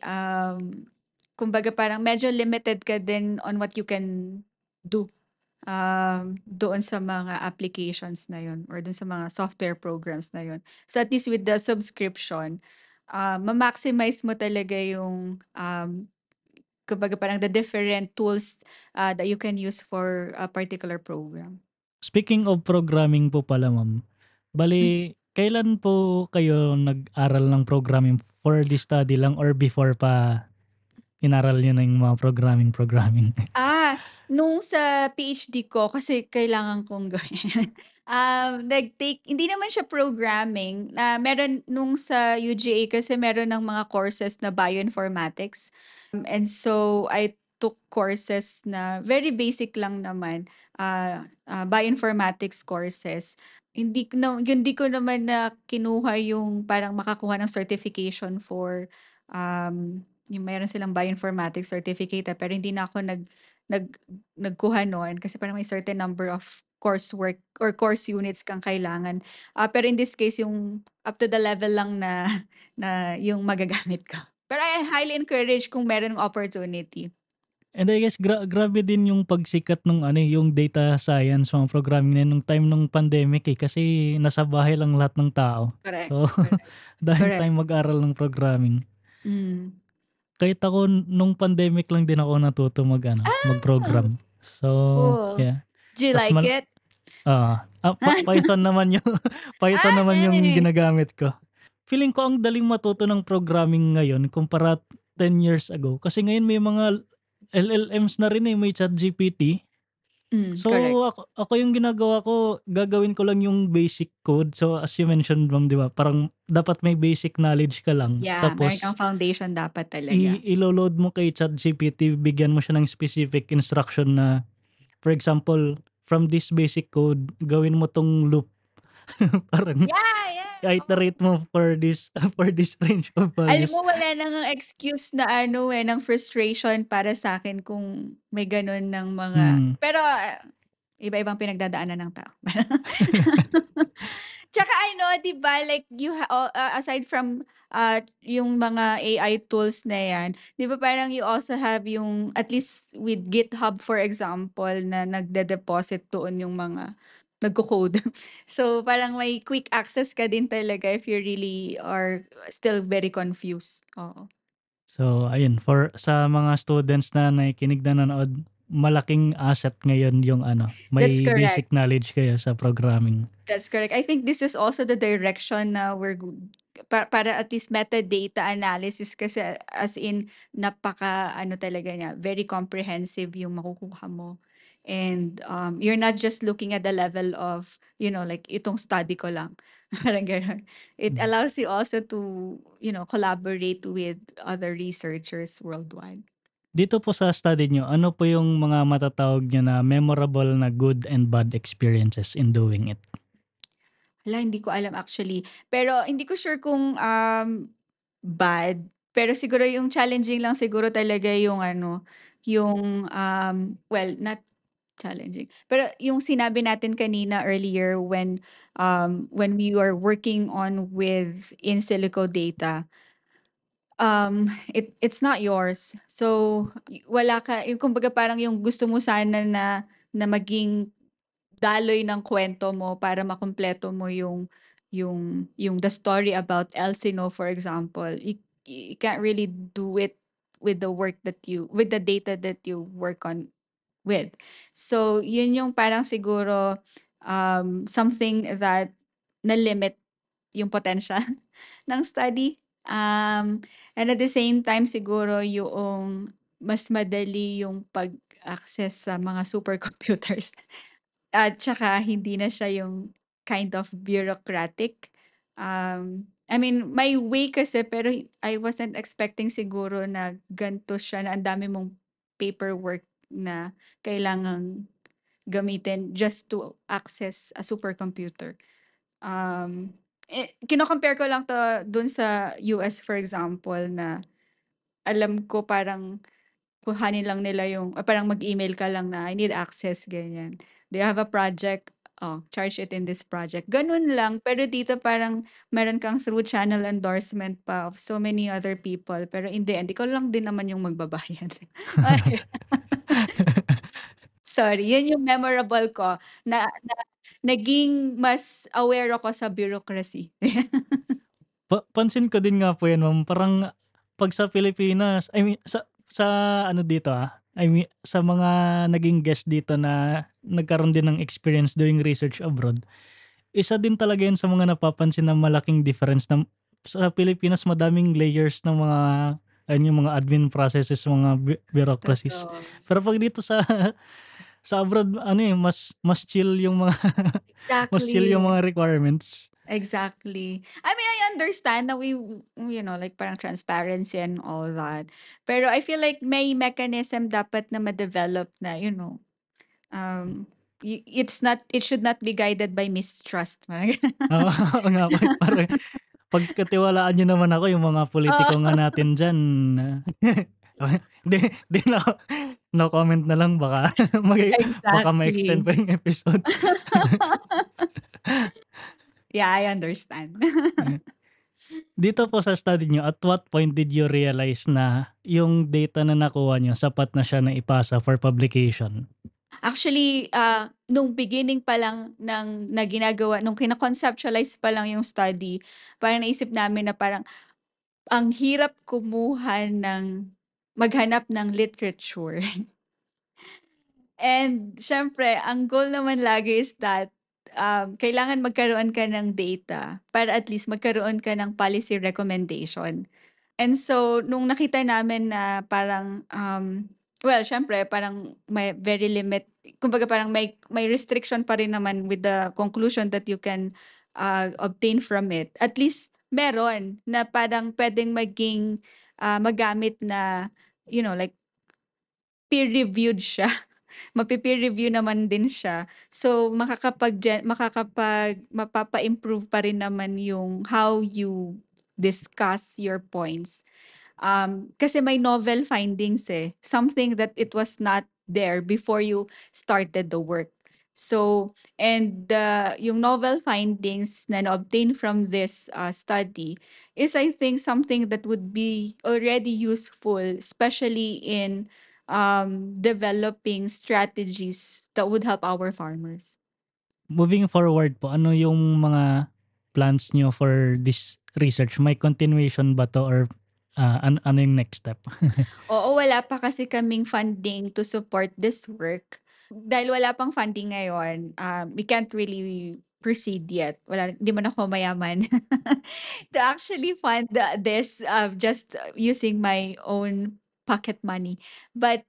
kumbaga parang medyo limited ka din on what you can do, doon sa mga applications na yun or dun sa mga software programs na yun. So at least with the subscription, ma-maximize mo talaga yung, kumbaga parang the different tools, that you can use for a particular program. Speaking of programming po pala ma'am, bale kailan po kayo nag-aral ng programming, for this study lang or before pa inaral niyo na yung mga programming? Nung sa PhD ko kasi kailangan kong gawin, hindi naman siya programming, meron nung sa UGA kasi meron ng mga courses na bioinformatics, and so I took courses na very basic lang naman, bioinformatics courses. Hindi ko naman na kinuha yung parang makakuha ng certification for, yung meron silang bioinformatics certificate, pero hindi na ako nag nagkuha nun kasi parang may certain number of coursework or course units kang kailangan. Pero in this case yung up to the level lang na na yung magagamit ko. Pero I highly encourage kung meron ng opportunity. And I guess grabe din yung pagsikat nung ano, yung data science, mga programming na yun nung time nung pandemic, kasi nasa bahay lang lahat ng tao. Correct, So, correct, dahil correct. tayong mag-aral ng programming. Hmm. Kahit ako nung pandemic lang din ako natuto Oh, mag-program. So, cool. yeah. Do you Tas like it? Python naman yung Python naman yung Nice. ginagamit ko. Feeling ko ang daling matuto ng programming ngayon kumpara 10 years ago. Kasi ngayon may mga LLMs na rin, may ChatGPT. So, Correct. ako yung ginagawa ko, gagawin ko lang yung basic code. So, as you mentioned ma'am, 'di ba, parang dapat may basic knowledge ka lang. Yeah, meron kang Tapos foundation dapat talaga. ilo-load mo kay ChatGPT, bigyan mo siya ng specific instruction na, for example, from this basic code, gawin mo 'tong loop. Parang Yeah, yeah. i-iterate mo for this for this range of Alam values. mo wala na ngang excuse na ano, ng frustration para sa'kin kung may gano'n ng mga Hmm. pero, iba-ibang pinagdadaanan ng tao. Tsaka ano, 'di ba, like aside from, yung mga AI tools na 'yan, 'di ba parang you also have yung at least with GitHub for example na nagde-deposit doon yung mga nagko-code. So, parang may quick access ka din talaga if you really are still very confused, oo. So, ayun, for sa mga students na nakikinig, nanonood, malaking asset ngayon yung That's may correct. basic knowledge kayo sa programming. That's correct. I think this is also the direction na para at least metadata analysis kasi as in napaka talaga niya, very comprehensive yung makukuha mo. And you're not just looking at the level of, like itong study ko lang. Parang ganun. It allows you also to, collaborate with other researchers worldwide. Dito po sa study nyo, ano po yung mga matatawag nyo na memorable na good and bad experiences in doing it? Hala, hindi ko alam actually. Pero hindi ko sure kung bad. Pero siguro yung challenging lang siguro talaga yung yung well, not challenging. Pero yung sinabi natin kanina earlier when we were working on with in silico data, it's not yours. So wala ka, yung kumbaga parang yung gusto mo sana na maging daloy ng kwento mo para makumpleto mo yung the story about Elsinore, for example. You can't really do it with with the data that you work on with. So yun yung parang siguro something that na-limit yung potential ng study. And at the same time siguro yung mas madali yung pag-access sa mga supercomputers. At tsaka hindi na siya yung kind of bureaucratic. I mean, may way kasi pero I wasn't expecting siguro na ganito siya, na ang dami mong paperwork na kailangang gamitin just to access a supercomputer. Kino-compare ko lang 'to dun sa US, for example, na alam ko parang kuhanin lang nila yung parang mag-email ka lang na, "I need access," ganyan. "Do you have a project?" "Oh, charge it in this project." Ganun lang, pero dito parang meron kang through channel endorsement pa of so many other people, pero in the end ikaw lang din naman yung magbabayad. Sorry, yun yung memorable ko na naging mas aware ako sa bureaucracy. Pansin ko din nga po yan, ma'am. Parang 'pag sa Pilipinas, I mean sa dito, I mean sa mga naging guest dito na nagkaroon din ng experience doing research abroad, isa din talaga yan sa mga napapansin na malaking difference na sa Pilipinas madaming layers ng mga yung mga admin processes, mga bureaucracies. Totoo. Pero 'pag dito sa sa abroad mas mas chill yung mga mas chill Exactly. yung mga requirements. Exactly. I mean, I understand that like parang transparency and all that. Pero I feel like may mechanism dapat na ma-develop na, um, it should not be guided by mistrust. Parang Oo, oo nga po, parang pagkatiwalaan niyo naman ako, yung mga Oo, pulitiko nga natin diyan, hindi hindi no comment na lang, baka baka ma-extend exactly. pa yung episode. Yeah, I understand. Dito po sa study niyo, at what point did you realize na yung data na nakuha niyo sapat na siya na ipasa for publication? Actually, nung beginning pa lang na ginagawa, nung kina-conceptualize pa lang yung study, parang naisip namin na parang ang hirap maghanap ng literature. And siyempre, ang goal naman lagi is that kailangan magkaroon ka ng data para at least magkaroon ka ng policy recommendation. And so, nung nakita namin na parang, well, siyempre parang may very kumbaga parang may restriction pa rin naman with the conclusion that you can obtain from it. At least meron na parang pwedeng maging magamit na, like peer-reviewed siya. Mape-peer review naman din siya. So, mapapa-improve pa rin naman yung how you discuss your points. Kasi may novel findings something that it was not there before you started the work. So, and yung novel findings na na-obtain from this study is, I think, something that would be already useful, especially in developing strategies that would help our farmers. Moving forward po, ano yung mga plans niyo for this research? May continuation ba 'to or Ano yung next step? Oo, wala pa kasi kaming funding to support this work. Dahil wala pang funding ngayon, we can't really proceed yet. Wala, hindi man ako mayaman to actually fund this just using my own pocket money. But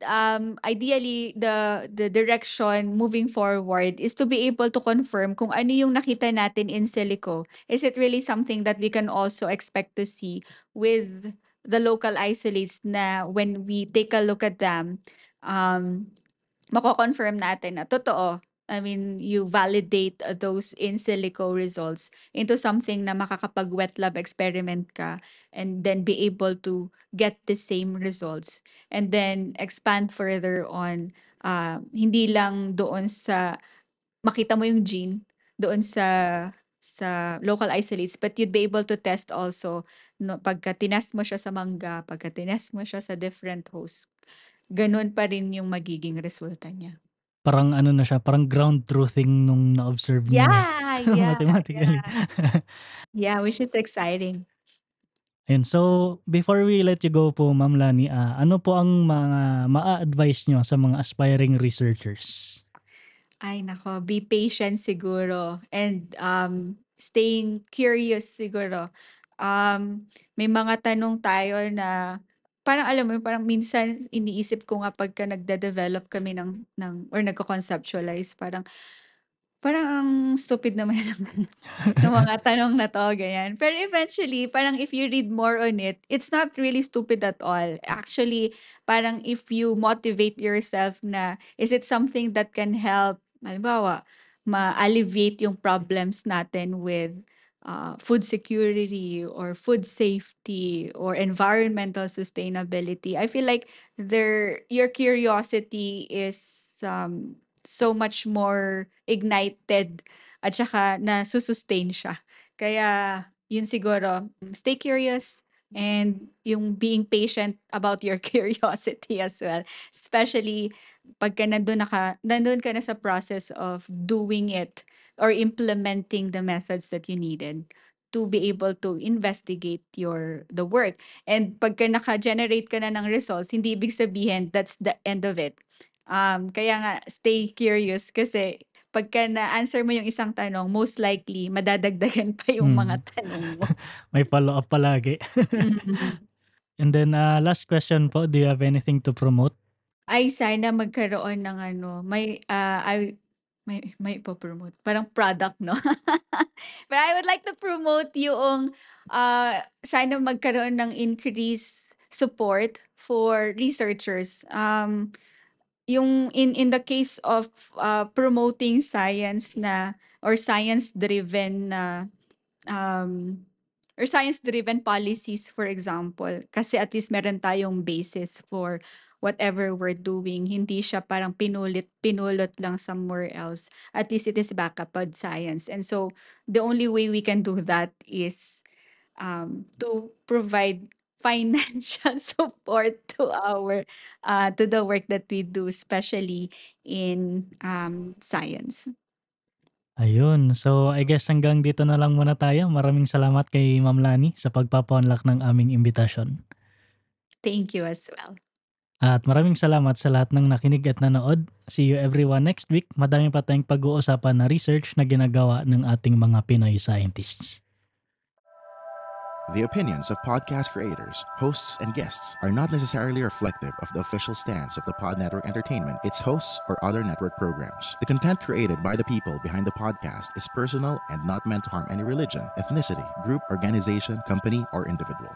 ideally, the direction moving forward is to be able to confirm kung ano yung nakita natin in silico. Is it really something that we can also expect to see with the local isolates na when we take a look at them, um, mako-confirm natin na totoo. I mean, you validate those in silico results into something na makakapag-wet lab experiment ka and then be able to get the same results. And then expand further on, hindi lang doon sa makita mo yung gene doon sa local isolates, but you'd be able to test also no, pagka tinest mo siya sa mangga, pagka tinest mo siya sa different hosts, ganun pa rin yung magiging resulta niya. Parang ano na siya, parang ground truthing nung na-observe niyo Yeah, yeah, mathematically. yeah, which is exciting. Ayun, so before we let you go po Ma'am Lani, ano po ang mga maa-advice niyo sa mga aspiring researchers? Ay nako, be patient siguro and staying curious siguro. May mga tanong tayo na parang alam mo parang minsan iniisip ko nga pagka nagde-develop kami ng or nagko-conceptualize parang ang stupid naman ng mga tanong na 'to, ganyan. Pero eventually, parang if you read more on it, it's not really stupid at all. Actually, parang if you motivate yourself na, is it something that can help, halimbawa, ma-alleviate yung problems natin with food security or food safety or environmental sustainability. I feel like your curiosity is so much more ignited at saka nasu-sustain siya. Kaya yun siguro, stay curious and yung being patient about your curiosity as well. Especially pagka nandun ka na sa process of doing it or implementing the methods that you needed to be able to investigate the work. And pagka naka-generate ka na ng results, hindi ibig sabihin that's the end of it. Kaya nga stay curious kasi pagka na-answer mo yung isang tanong, most likely madadagdagan pa yung mga tanong mo. May follow-up palagi. Mm. And then, last question po, do you have anything to promote? Ay sana magkaroon ng may ipo-promote, parang product 'no? But I would like to promote yung, sana magkaroon ng increased support for researchers. Yung in the case of, promoting science na or science-driven na, um, or science-driven policies for example, kasi at least meron tayong basis for whatever we're doing. Hindi siya parang pinulot lang somewhere else. At least it is backed up with science. And so the only way we can do that is to provide financial support to the work that we do, especially in science. Ayun, so I guess hanggang dito na lang muna tayo. Maraming salamat kay Ma'am Lani sa pagpapa-unlock ng aming imbitasyon. Thank you as well. At maraming salamat sa lahat ng nakinig at nanood. See you everyone next week. Madami pa tayong pag-uusapan na research na ginagawa ng ating mga Pinoy scientists. The opinions of podcast creators, hosts, and guests are not necessarily reflective of the official stance of the Pod Network Entertainment, its hosts, or other network programs. The content created by the people behind the podcast is personal and not meant to harm any religion, ethnicity, group, organization, company, or individual.